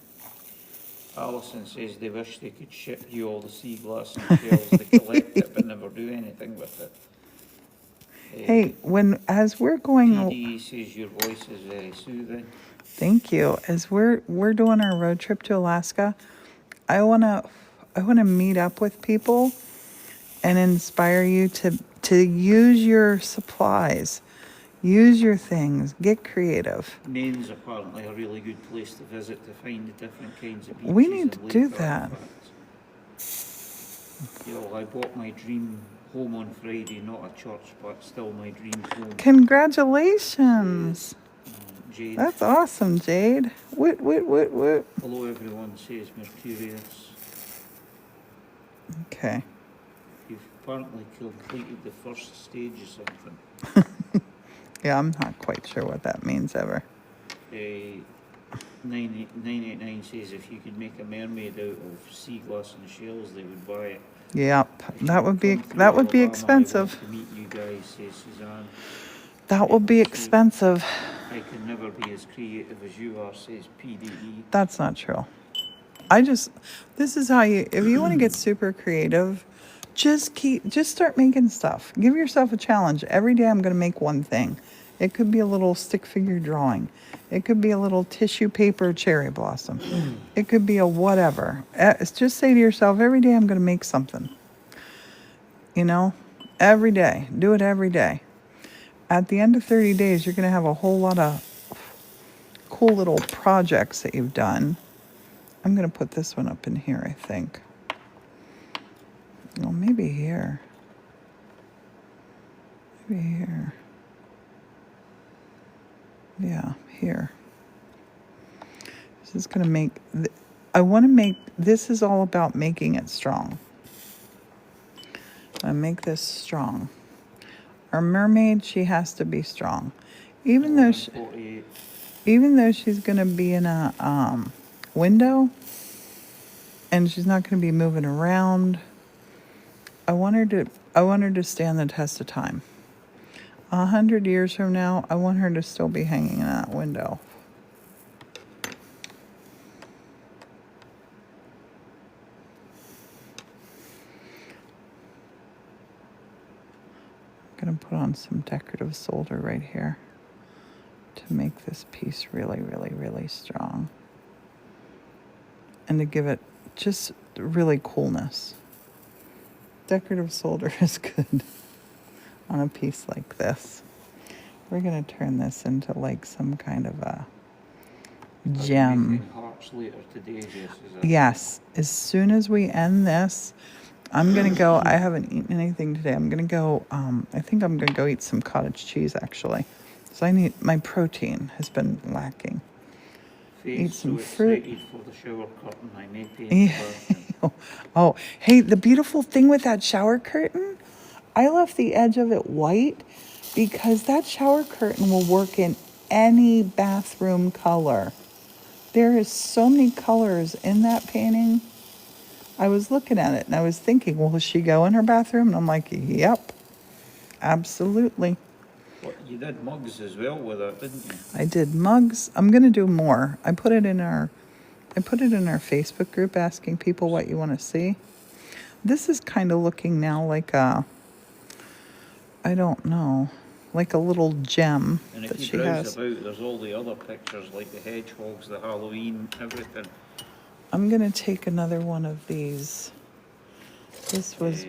Alison says they wish they could ship you all the sea glass and shells to collect it but never do anything with it. Hey, as we're going, PD says your voice is very soothing. thank you. As we're doing our road trip to Alaska, I wanna meet up with people and inspire you to use your supplies, use your things, get creative. Maine's apparently a really good place to visit to find the different kinds of beaches. We need to in do Lake that. Halifax. You know, I bought my dream home on Friday, not a church, but still my dream home. Congratulations. Jade. That's awesome, Jade. Woot. Hello everyone, says Mercurius. Okay. You've apparently completed the first stage of something. Yeah, I'm not quite sure what that means ever. 989 says if you could make a mermaid out of sea glass and shells, they would buy it. Yep, If that you would be come through Alabama, expensive. I want to meet you guys, says Suzanne. That would be expensive. I can never be as creative as you are, says PDE. That's not true. This is how if you want to get super creative, just start making stuff. Give yourself a challenge. Every day I'm going to make one thing. It could be a little stick figure drawing. It could be a little tissue paper cherry blossom. It could be a whatever. Just say to yourself, every day I'm going to make something. You know, every day. Do it every day. At the end of 30 days, you're going to have a whole lot of cool little projects that you've done. I'm going to put this one up in here, I think. Well, maybe here. Maybe here. Yeah, here. This is going to make... This is all about making it strong. I make this strong. Our mermaid, she has to be strong. Even though she's going to be in a window and she's not going to be moving around, I want her to stand the test of time. 100 years from now, I want her to still be hanging in that window. I'm going to put on some decorative solder right here to make this piece really, really, really strong. And to give it just really coolness. Decorative solder is good on a piece like this. We're going to turn this into like some kind of a gem. Hearts later today, Yes. As soon as we end this, I'm going to go. I haven't eaten anything today. I'm going to go. I think I'm going to go eat some cottage cheese, actually. So my protein has been lacking. Eat some fruit. For the shower curtain. I may pay Oh, hey, the beautiful thing with that shower curtain, I left the edge of it white because that shower curtain will work in any bathroom color. There is so many colors in that painting. I was looking at it and I was thinking, will she go in her bathroom? And I'm like, yep, absolutely. Well, you did mugs as well with it, didn't you? I did mugs. I'm going to do more. I put it in our Facebook group asking people what you want to see. This is kind of looking now like I don't know, like a little gem and that if she you browse has. about, there's all the other pictures like the hedgehogs, the Halloween, everything. I'm going to take another one of these. This was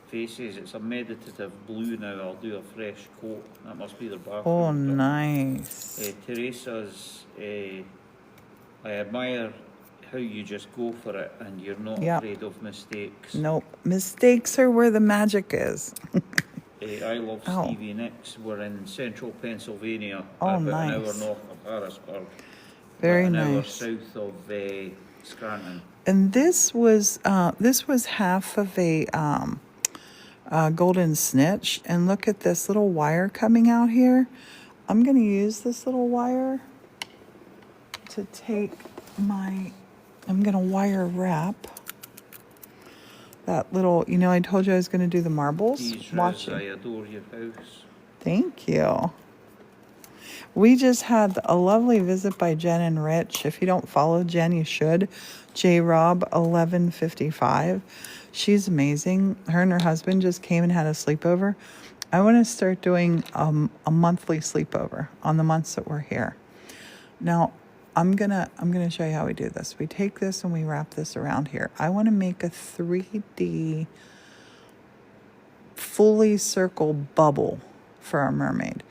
Faces, it's a meditative blue now. I'll do a fresh coat. That must be their bathroom. Oh, nice. Teresa's, I admire how you just go for it and you're not Yep. afraid of mistakes. Nope. Mistakes are where the magic is. I love Oh. Stevie Nicks. We're in central Pennsylvania, Oh, about an hour nice. north of Harrisburg. Very about an hour nice. south of Scranton. And this was half of a golden snitch. And look at this little wire coming out here. I'm going to use this little wire to take I'm going to wire wrap that little, I told you I was going to do the marbles. Watch I adore your house. Thank you. We just had a lovely visit by Jen and Rich. If you don't follow Jen, you should. JRob1155. She's amazing. Her and her husband just came and had a sleepover. I want to start doing a monthly sleepover on the months that we're here. Now, I'm gonna show you how we do this. We take this and we wrap this around here. I want to make a 3D fully circle bubble for our mermaid.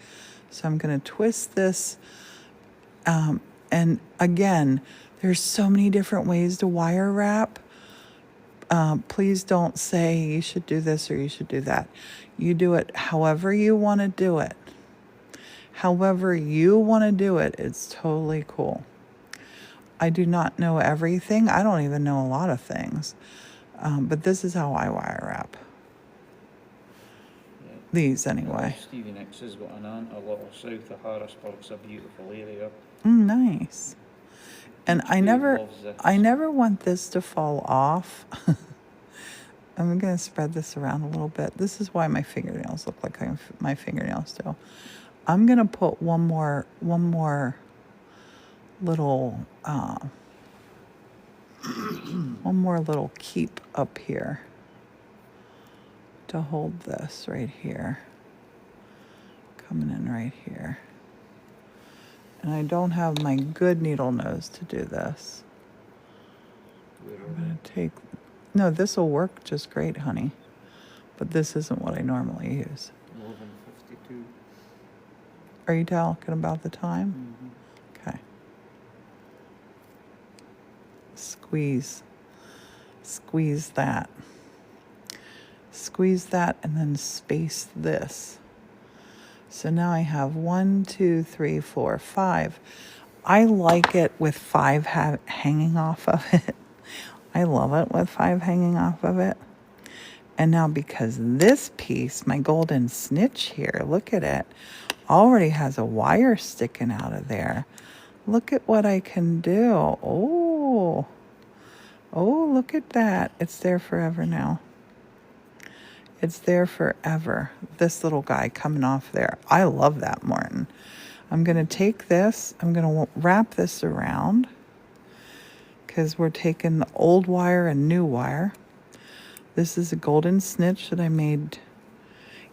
So I'm gonna twist this, and again, there's so many different ways to wire wrap. Please don't say you should do this or you should do that. You do it however you want to do it. However you want to do it, it's totally cool. I do not know everything. I don't even know a lot of things. But this is how I wire wrap. Yeah. These, anyway. Stevie Nicks has got an aunt a little south of Harrisburg. It's a beautiful area. Nice. And I never loves this. want this to fall off. I'm going to spread this around a little bit. This is why my fingernails look like my fingernails do. I'm going to put one more little one more little keep up here to hold this right here. Coming in right here. And I don't have my good needle nose to do this. I'm going to take... No, this will work just great, honey. But this isn't what I normally use. 11:52. Are you talking about the time? Mm-hmm. Okay. Squeeze. Squeeze that. Squeeze that and then space this. So now I have 1, 2, 3, 4, 5. I like it with 5 hanging off of it. I love it with 5 hanging off of it. And now because this piece, my golden snitch here, look at it, already has a wire sticking out of there. Look at what I can do. Oh, look at that. It's there forever now. It's there forever. This little guy coming off there. I love that, Morton. I'm going to take this. I'm going to wrap this around because we're taking the old wire and new wire. This is a golden snitch that I made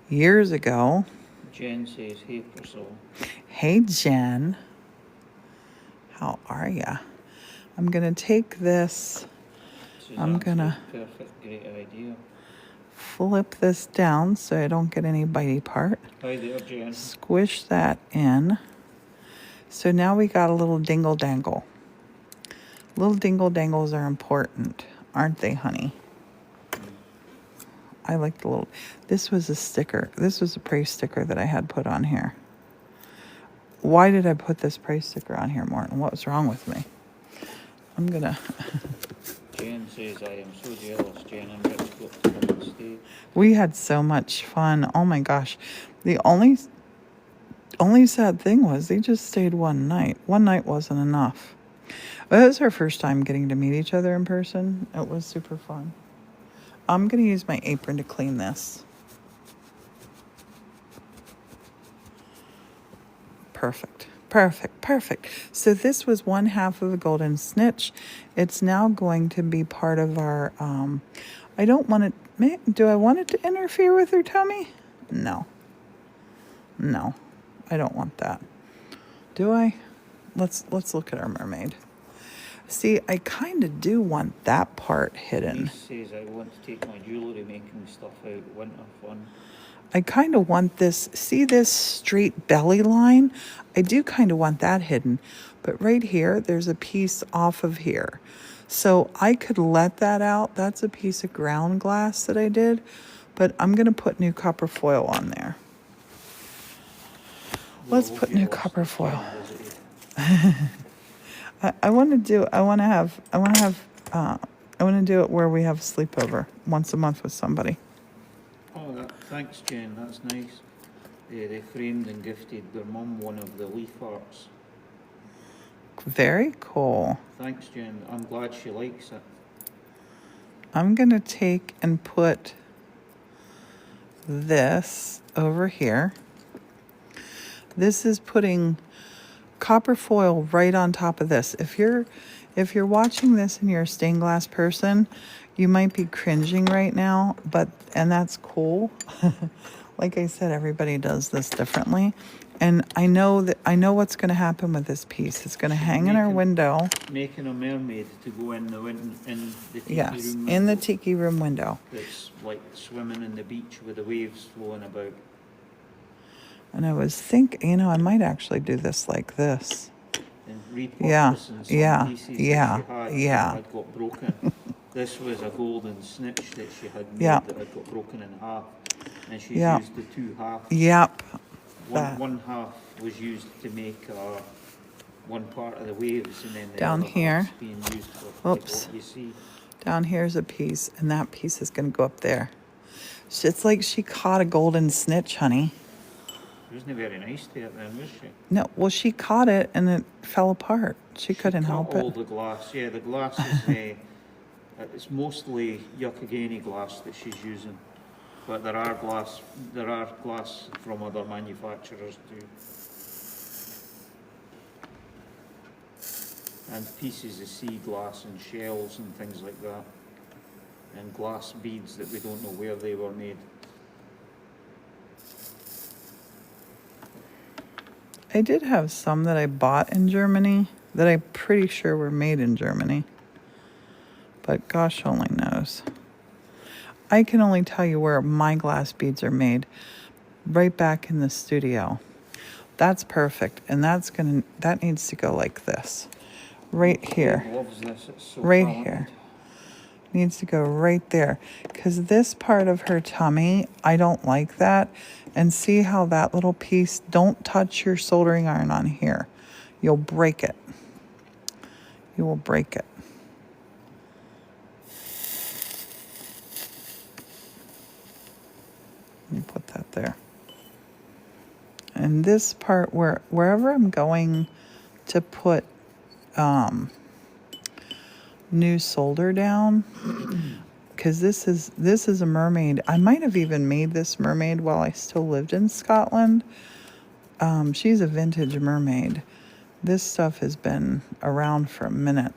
years ago. Jen says, hey, Priscilla. Hey, Jen. How are ya? I'm going to take this. I'm going to... Perfect, great idea. Flip this down so I don't get any bitey part. Hi there, Jen. Squish that in. So now we got a little dingle dangle. Little dingle dangles are important, aren't they, honey? I like the little... This was a sticker. This was a price sticker that I had put on here. Why did I put this price sticker on here, Morton? What was wrong with me? I'm gonna... Jen says, I am so jealous, Jen. I'm ready to go to come and stay. We had so much fun. Oh my gosh. The only sad thing was they just stayed one night. One night wasn't enough. But it was our first time getting to meet each other in person. It was super fun. I'm going to use my apron to clean this. Perfect. Perfect. Perfect. So this was 1/2 of a golden snitch. It's now going to be part of our, I don't want it, do I want it to interfere with her tummy? No. No, I don't want that. Do I? Let's look at our mermaid. See, I kind of do want that part hidden. He says, I want to take my jewellery making stuff out. Winter fun. I kind of want this, see this straight belly line? I do kind of want that hidden. But right here, there's a piece off of here. So I could let that out. That's a piece of ground glass that I did. But I'm going to put new copper foil on there. Let's put new copper foil. I want to do it where we have a sleepover once a month with somebody. Oh, thanks, Jen. That's nice. They framed and gifted their mum one of the leaf arts. Very cool. Thanks, Jen. I'm glad she likes it. I'm going to take and put this over here. This is putting copper foil right on top of this. If you're watching this and you're a stained glass person, You might be cringing right now, and that's cool. Like I said, everybody does this differently. And I know what's going to happen with this piece. It's going to hang in our window. Making a mermaid to go in the tiki Yes, room. in the tiki room window. It's like swimming in the beach with the waves flowing about. And I was thinking, I might actually do this like this. And repurposing Yeah, some yeah, pieces yeah, that she yeah. had got broken. This was a golden snitch that she had made Yeah. that had got broken in half. And she's Yeah. used the two halves. Yep. One half was used to make one part of the waves, and then the Down other here. half's being used for like Oops. what you see. Down here's a piece, and that piece is going to go up there. It's like she caught a golden snitch, honey. She wasn't very nice to it then, was she? No, well, she caught it and it fell apart. She couldn't help cut all it. the glass. Yeah, the glass is it's mostly Yucagani glass that she's using, but there are glass from other manufacturers too, and pieces of sea glass and shells and things like that, and glass beads that we don't know where they were made. I did have some that I bought in Germany that I'm pretty sure were made in Germany. But gosh only knows. I can only tell you where my glass beads are made. Right back in the studio. That's perfect. And that needs to go like this. Right here. Loves this. It's so Right talented. here. Needs to go right there. Because this part of her tummy, I don't like that. And see how that little piece, don't touch your soldering iron on here. You'll break it. You will break it. Let me put that there. And this part, wherever I'm going to put new solder down, because this is a mermaid. I might have even made this mermaid while I still lived in Scotland. She's a vintage mermaid. This stuff has been around for a minute.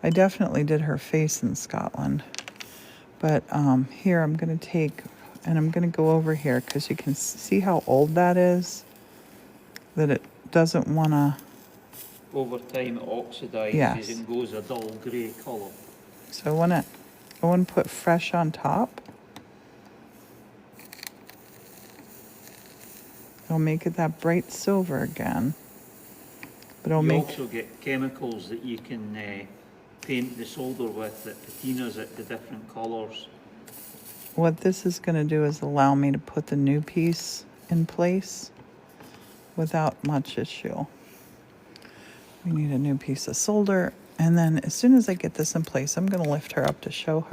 I definitely did her face in Scotland. But here I'm going to take, and I'm going to go over here because you can see how old that is. That it doesn't want to... Over time it oxidizes Yes. and goes a dull grey colour. So I want to put fresh on top. It'll make it that bright silver again. But it'll You make... also get chemicals that you can paint the solder with that patinas it to different colours. What this is going to do is allow me to put the new piece in place without much issue. We need a new piece of solder. And then as soon as I get this in place, I'm going to lift her up to show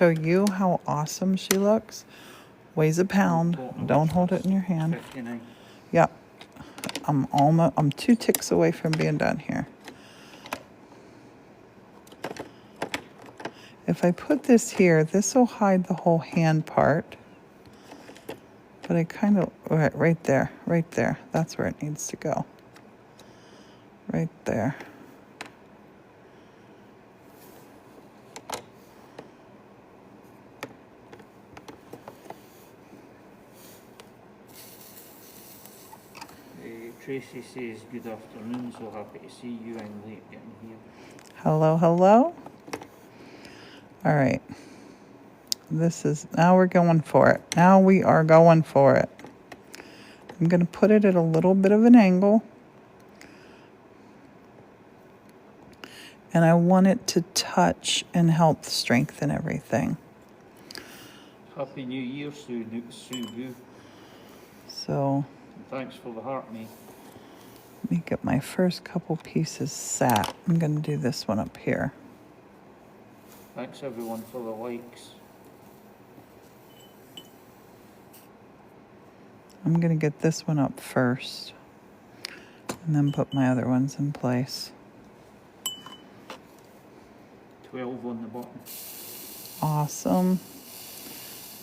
you how awesome she looks. Weighs a pound. Don't hold it in your hand. 59. Yep. I'm 2 ticks away from being done here. If I put this here, this will hide the whole hand part. But I kind of, right there. That's where it needs to go. Right there. Tracy says, good afternoon, so happy to see you. I'm late getting here. Hello. All right. Now we're going for it. Now we are going for it. I'm going to put it at a little bit of an angle. And I want it to touch and help strengthen everything. Happy New Year, Sue Boo. So, Thanks for the heart, mate. let me get my first couple pieces sat. I'm going to do this one up here. Thanks everyone for the likes. I'm going to get this one up first. And then put my other ones in place. 12 on the bottom. Awesome.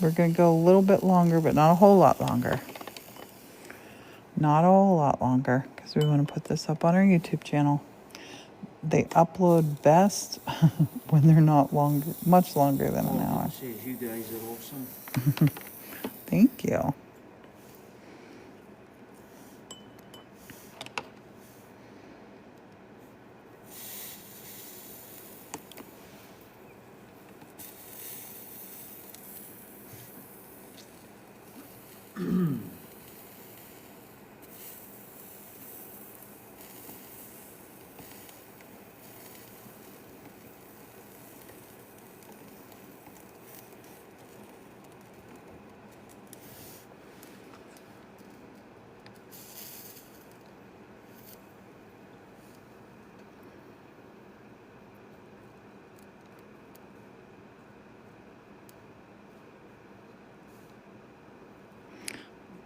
We're going to go a little bit longer, but not a whole lot longer. Not a whole lot longer, because we want to put this up on our YouTube channel. they upload best when they're not much longer than an hour. Says you guys are awesome. Thank you.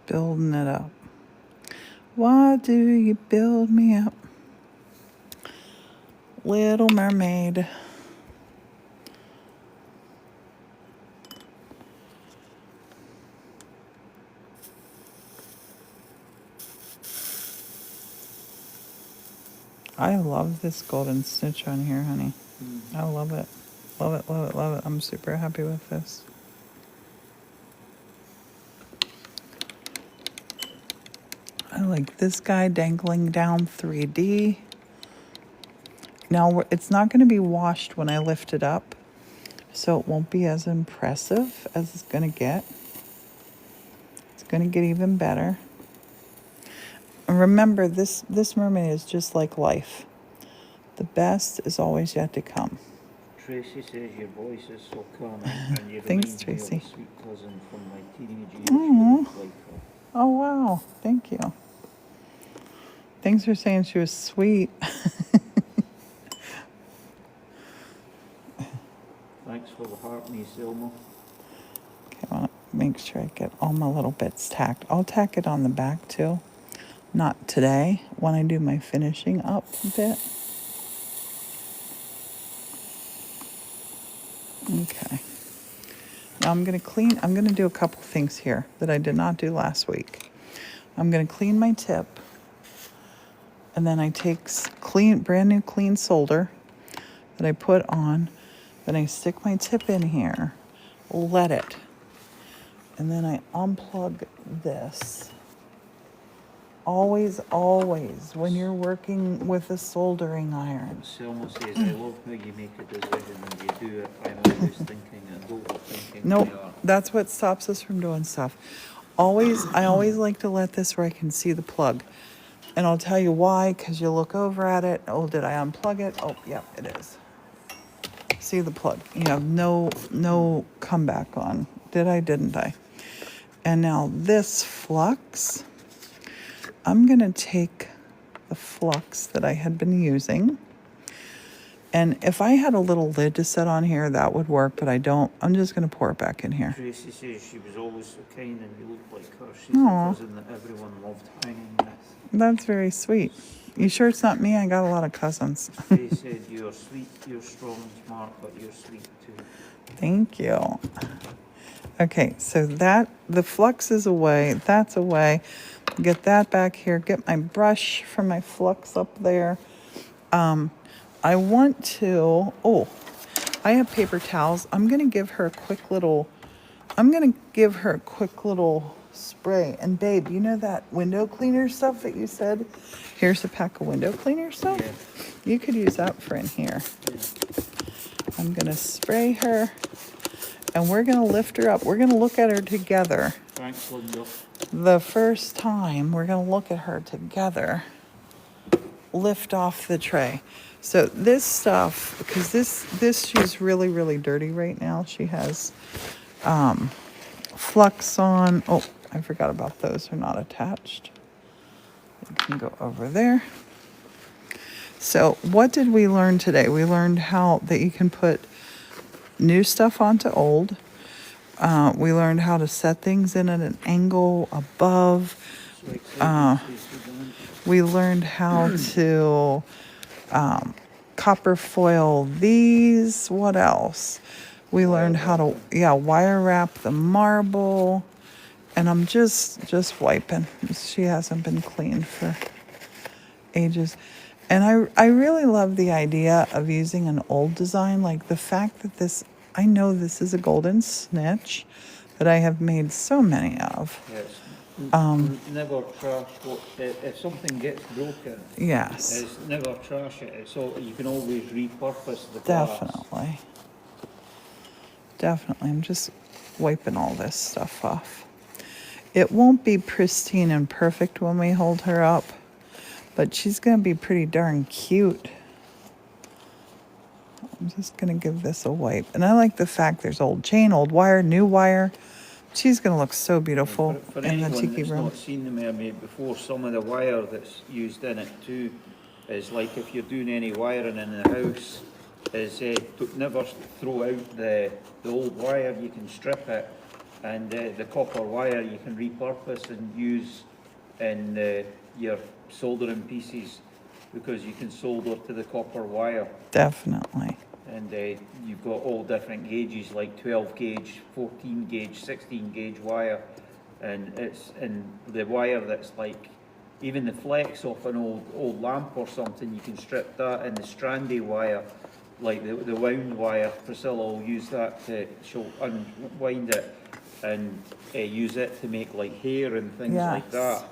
Building it up. Why do you build me up? Little Mermaid. I love this golden stitch on here, honey. I love it. Love it, love it, love it. I'm super happy with this. I like this guy dangling down 3D. Now, it's not going to be washed when I lift it up, so it won't be as impressive as it's going to get. It's going to get even better. And remember, this mermaid is just like life. The best is always yet to come. Tracy says your voice is so calming, and you Thanks, remind me Tracy. of a sweet cousin from my teenage years. Aw. She looked like her. Oh, wow. Thank you. Thanks for saying she was sweet. Thanks for the heart, Miss Ilma. Okay, I want to make sure I get all my little bits tacked. I'll tack it on the back too. Not today, when I do my finishing up bit. Okay. Now I'm going to do a couple things here that I did not do last week. I'm going to clean my tip. And then I take brand new clean solder that I put on. Then I stick my tip in here, let it. And then I unplug this. Always, always, when you're working with a soldering iron. Selma says, I love how you make a decision and you do it. I'm always thinking and overthinking. Nope, that's what stops us from doing stuff. I always like to let this where I can see the plug. And I'll tell you why, because you look over at it. Oh, did I unplug it? Oh, yep, it is. See the plug. You have no comeback on. Did I, didn't I? And now this flux, I'm going to take the flux that I had been using. And if I had a little lid to set on here, that would work, but I don't. I'm just going to pour it back in here. Tracy says she was always so kind and you looked like her. She's the cousin that everyone loved hanging with. That's very sweet. You sure it's not me? I got a lot of cousins. They said you're sweet, you're strong and smart, but you're sweet too. Thank you. Okay, so the flux is away. That's away. Get that back here. Get my brush for my flux up there. I want to, I have paper towels. I'm going to give her a quick little spray. And babe, you know that window cleaner stuff that you said? Here's a pack of window cleaner stuff. Yeah. You could use that for in here. Yeah. I'm going to spray her and we're going to lift her up. We're going to look at her together. Thanks, Linda. The first time we're going to look at her together. Lift off the tray. So this stuff, because this she's really, really dirty right now. She has flux on. Oh, I forgot about those. They're not attached. You can go over there. So what did we learn today? We learned how that you can put new stuff onto old. We learned how to set things in at an angle above. We learned how to copper foil these. What else? We learned how to, wire wrap the marble. And I'm just wiping. She hasn't been cleaned for ages. And I really love the idea of using an old design, like the fact that this, I know this is a golden snitch that I have made so many of. Yes. Never trash what, if something gets broken, Yes, it's never trash it. It's all, you can always repurpose the glass. definitely. Definitely. I'm just wiping all this stuff off. It won't be pristine and perfect when we hold her up, but she's going to be pretty darn cute. I'm just going to give this a wipe. And I like the fact there's old chain, old wire, new wire. She's going to look so beautiful For in the anyone tiki that's room. not seen the Mermaid before, some of the wire that's used in it too is like if you're doing any wiring in the house, is never throw out the old wire. You can strip it, and the copper wire you can repurpose and use in your soldering pieces, because you can solder to the copper wire. Definitely. And you've got all different gauges, like 12 gauge, 14 gauge, 16 gauge wire. And it's in the wire that's like, even the flex off an old lamp or something, you can strip that. And the strandy wire, like the wound wire, Priscilla will use that she'll unwind it and use it to make like hair and things like that.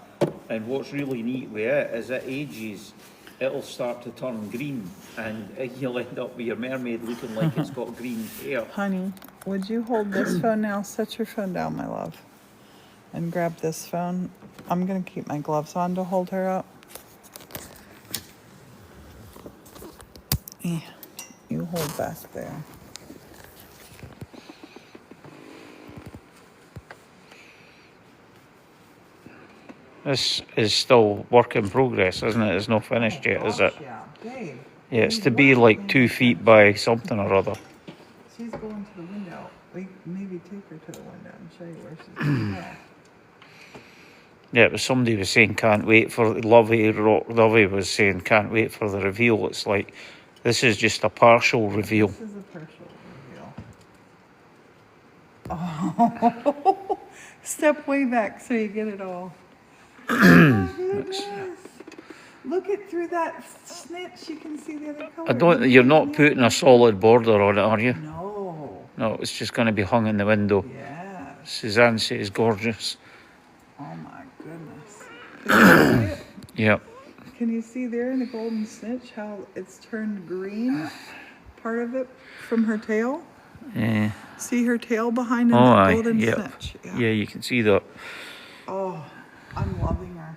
And what's really neat with it is it ages, it'll start to turn green, and you'll end up with your mermaid looking like it's got green hair. Honey, would you hold this phone now? Set your phone down, my love. And grab this phone. I'm going to keep my gloves on to hold her up. Yeah, you hold back there. This is still work in progress, isn't it? It's not finished yet, is it? Yeah, babe. Yeah, it's to be like 2 feet by something or other. She's going to the window. We maybe take her to the window and show you where she's going to go. Yeah, it was somebody was saying can't wait for Lovey was saying can't wait for the reveal. It's like this is just a partial reveal. This is a partial reveal. Oh, step way back so you get it all. Oh, goodness. Look it through that snitch. You can see the other color. You're not putting a solid border on it, are you? No. No, it's just going to be hung in the window. Yeah. Suzanne says gorgeous. Oh my goodness. Can you see it? Yep. Can you see there in the golden snitch how it's turned green? Part of it from her tail? Yeah. See her tail behind in the golden snitch? Yeah, you can see that. Oh, I'm loving her.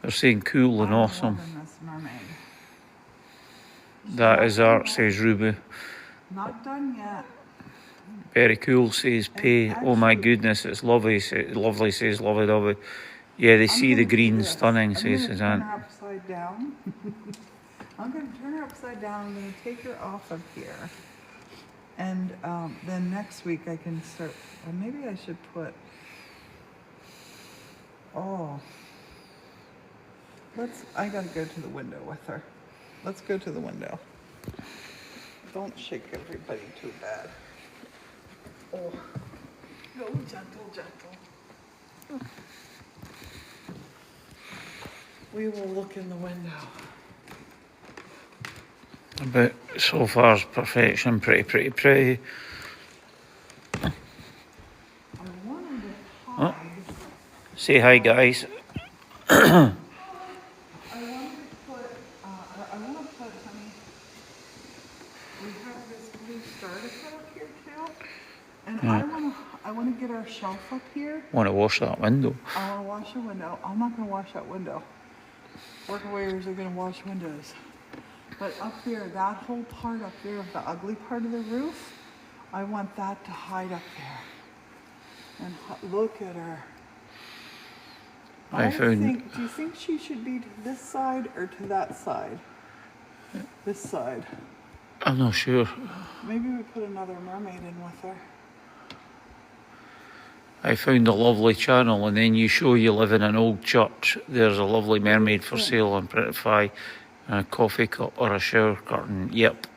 They're saying cool and awesome. Loving this mermaid. That is art, says Ruby. Not done yet. Very cool, says Pay. Oh my goodness, it's lovely. Lovely, says Lovey Dovey. Yeah, they see the green stunning, says Suzanne. I'm going to turn her upside down. I'm going to turn her upside down. I'm going to take her off of here. And then next week I can start. Well, maybe I should put. Oh. I got to go to the window with her. Let's go to the window. Don't shake everybody too bad. Oh. Go gentle, gentle. We will look in the window. But so far's perfection, pretty. I wanted to hide. Say hi, guys. I want to put, honey, we have this blue star to put up here too. And I want to get our shelf up here. Want to wash that window? I want to wash a window. I'm not going to wash that window. Workawayers are going to wash windows. But up there, that whole part up there of the ugly part of the roof, I want that to hide up there. And look at her. Do you think she should be to this side or to that side? This side. I'm not sure. Maybe we put another mermaid in with her. I found a lovely channel, and then you show you live in an old church. There's a lovely mermaid for sale on Prettify, and a coffee cup or a shower curtain. Yep.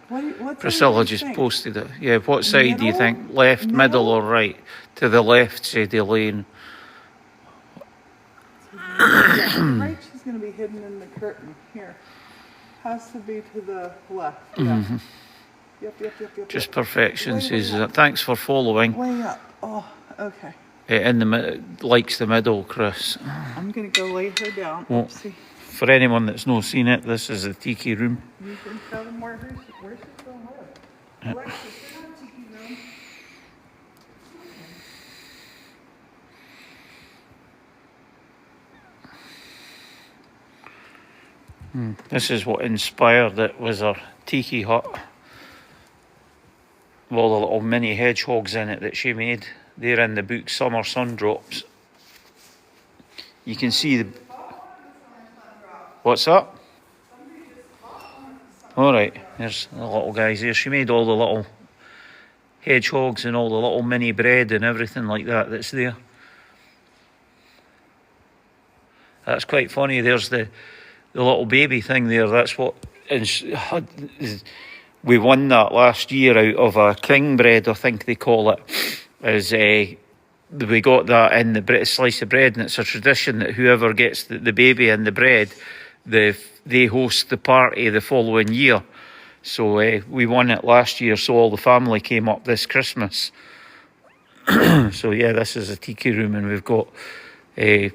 Priscilla just posted it. Yeah, what side do you think? Left, middle or right? To the left, said Elaine. Right, she's going to be hidden in the curtain. Here. Has to be to the left. Yeah. Yep. Just perfection, says that. Thanks for following. Way up. Oh, okay. Likes the middle, Chris. I'm gonna go lay her down. Well, Oopsie. for anyone that's not seen it, this is the tiki room. You can tell them where she's going to live. Alexa, turn on tiki room. This is what inspired it, was our tiki hut. With all the little mini hedgehogs in it that she made. They're in the book Summer Sundrops. You can see the... What's that? Alright, there's the little guys there. She made all the little hedgehogs and all the little mini bread and everything like that that's there. That's quite funny. There's the little baby thing there. That's what... We won that last year out of a king bread, I think they call it. We got that in the slice of bread, and it's a tradition that whoever gets the baby in the bread, they host the party the following year. So we won it last year, so all the family came up this Christmas. So yeah, this is a tiki room, and we've got we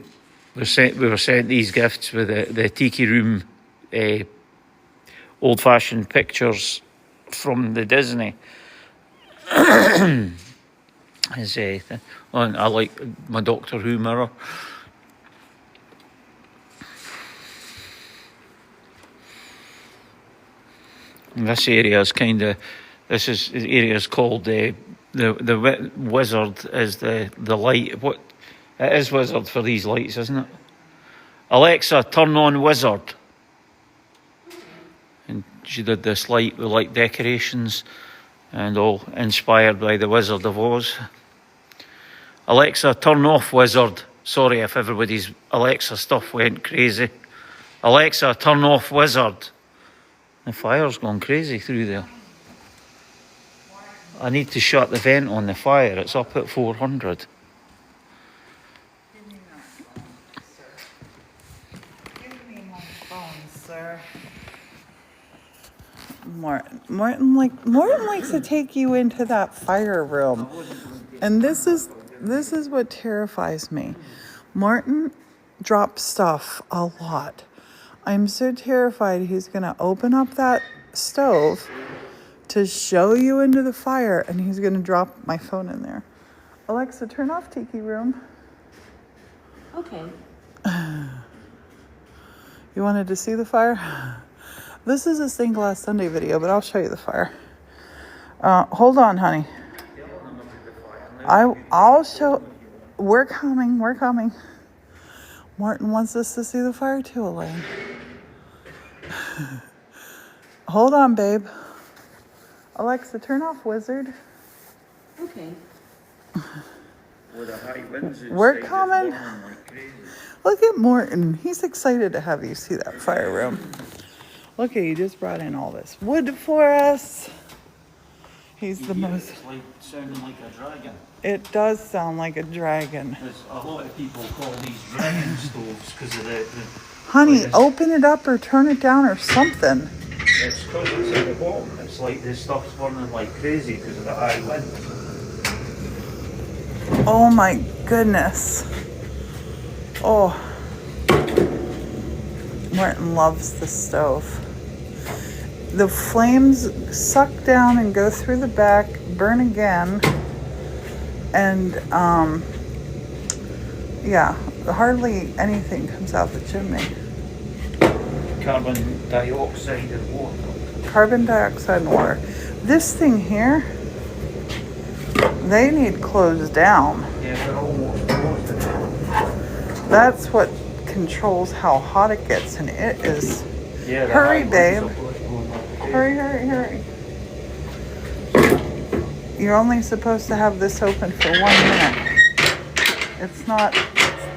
were sent these gifts with the tiki room old-fashioned pictures from the Disney. I like my Doctor Who mirror. And this area is this area is called the wizard is the light. What it is wizard for these lights, isn't it? Alexa, turn on wizard. And she did this light with like decorations and all inspired by the Wizard of Oz. Alexa, turn off wizard. Sorry if everybody's Alexa stuff went crazy. Alexa, turn off wizard. The fire's gone crazy through there. I need to shut the vent on the fire. It's up at 400. Give me that phone, sir. Give me my phone, sir. Morton likes to take you into that fire room. And this is what terrifies me. Morton drops stuff a lot. I'm so terrified he's going to open up that stove to show you into the fire, and he's going to drop my phone in there. Alexa, turn off tiki room. Okay. You wanted to see the fire? This is a stained glass Sunday video, but I'll show you the fire. Hold on, honey. I'll show. We're coming. Martin wants us to see the fire too, Elaine. Hold on, babe. Alexa, turn off wizard. Okay. We're coming. Look at Morton. He's excited to have you see that fire room. Look at, he just brought in all this wood for us. He's the most... It's like sounding like a dragon. It does sound like a dragon. A lot of people call these dragon stoves because of the... Honey, open it up or turn it down or something. It's because it's at the bottom. It's like this stuff's burning like crazy because of the high wind. Oh my goodness. Oh. Martin loves the stove. The flames suck down and go through the back, burn again, and yeah, hardly anything comes out the chimney. Carbon dioxide and water. Carbon dioxide and water. This thing here, they need closed down. Yeah, they're all water. That's what controls how hot it gets, and it is. Yeah, Hurry, babe. Hurry. You're only supposed to have this open for 1 minute.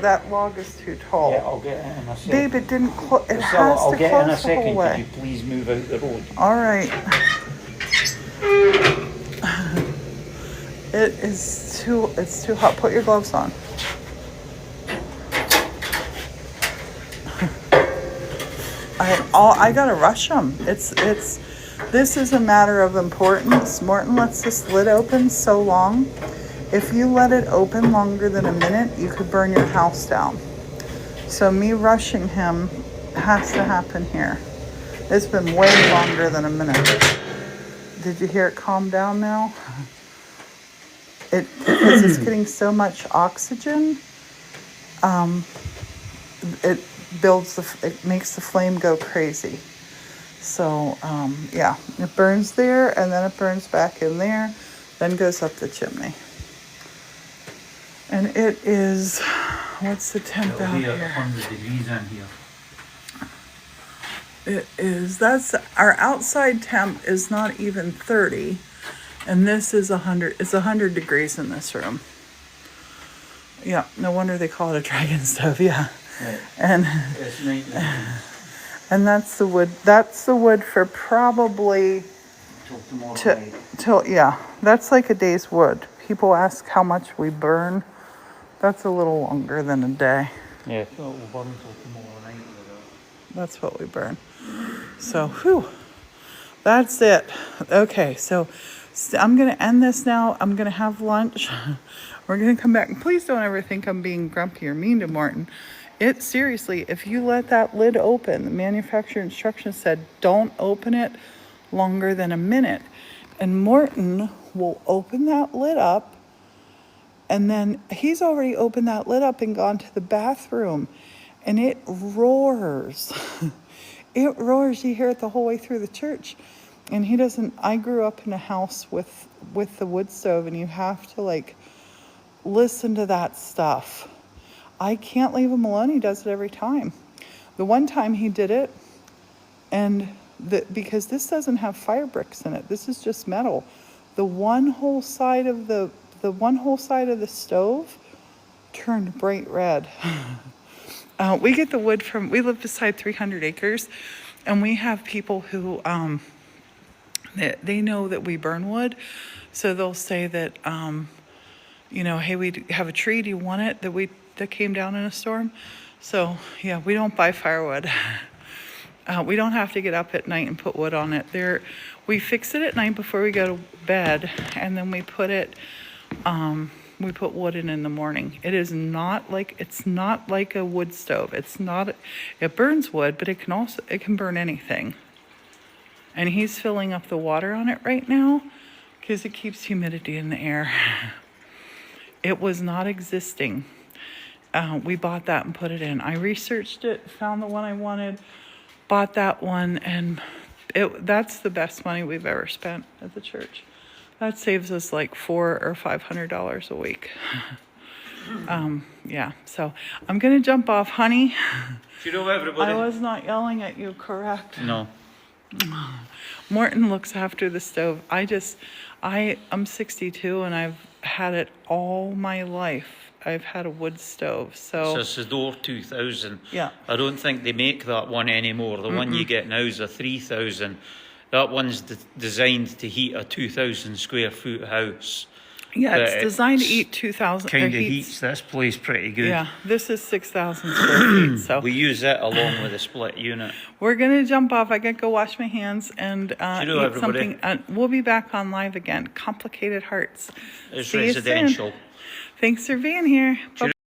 That log is too tall. Yeah, I'll get in a second. Babe, it didn't close. It has I'll to get in a close the whole second. way. Can you please move out the road? All right. It's too hot. Put your gloves on. I I gotta rush them. This is a matter of importance. Morton lets this lid open so long. If you let it open longer than a minute, you could burn your house down. So me rushing him has to happen here. It's been way longer than a minute. Did you hear it calm down now? Because it's getting so much oxygen, it makes the flame go crazy. So, yeah, it burns there, and then it burns back in there, then goes up the chimney. And it is, what's the temp out here? 100 degrees in here. That's, our outside temp is not even 30, and this is 100, it's 100 degrees in this room. Yeah, no wonder they call it a dragon stove, yeah. Right. And It's 90 degrees. And that's the wood for probably Till tomorrow night. yeah, that's like a day's wood. People ask how much we burn. That's a little longer than a day. Yeah, it will burn till tomorrow night. That's what we burn. So, whew, that's it. Okay, so I'm going to end this now. I'm going to have lunch. We're going to come back. And please don't ever think I'm being grumpy or mean to Morton. It seriously, if you let that lid open, the manufacturer instructions said don't open it longer than a minute. And Morton will open that lid up, and then he's already opened that lid up and gone to the bathroom, and it roars. It roars. You hear it the whole way through the church. And he doesn't, I grew up in a house with the wood stove, and you have to like listen to that stuff. I can't leave him alone. He does it every time. The one time he did it, and because this doesn't have fire bricks in it, this is just metal. The one whole side of the the stove turned bright red. We get the wood we live beside 300 acres, and we have people who they know that we burn wood, so they'll say that hey, we have a tree. Do you want it? That came down in a storm. So yeah, we don't buy firewood. We don't have to get up at night and put wood on it. We fix it at night before we go to bed, and then we put wood in the morning. It's not like a wood stove. It burns wood, but it can burn anything. And he's filling up the water on it right now because it keeps humidity in the air. It was not existing. We bought that and put it in. I researched it, found the one I wanted, bought that one, and that's the best money we've ever spent at the church. That saves us like $400 or $500 a week. Yeah, so I'm going to jump off, honey. Do you know everybody? I was not yelling at you, correct? No. Morton looks after the stove. I'm 62 and I've had it all my life. I've had a wood stove, so... It's a Sidor 2000. Yeah. I don't think they make that one anymore. The one you get now is a 3000. That one's designed to heat a 2,000 square foot house. Yeah, it's designed to eat 2,000. Kind of heats this place pretty good. Yeah, this is 6,000 square feet. So we use it along with a split unit. We're gonna jump off. I gotta go wash my hands and eat everybody? something. We'll be back on live again. Complicated Hearts. It's See you soon. residential. Thanks for being here. Bye.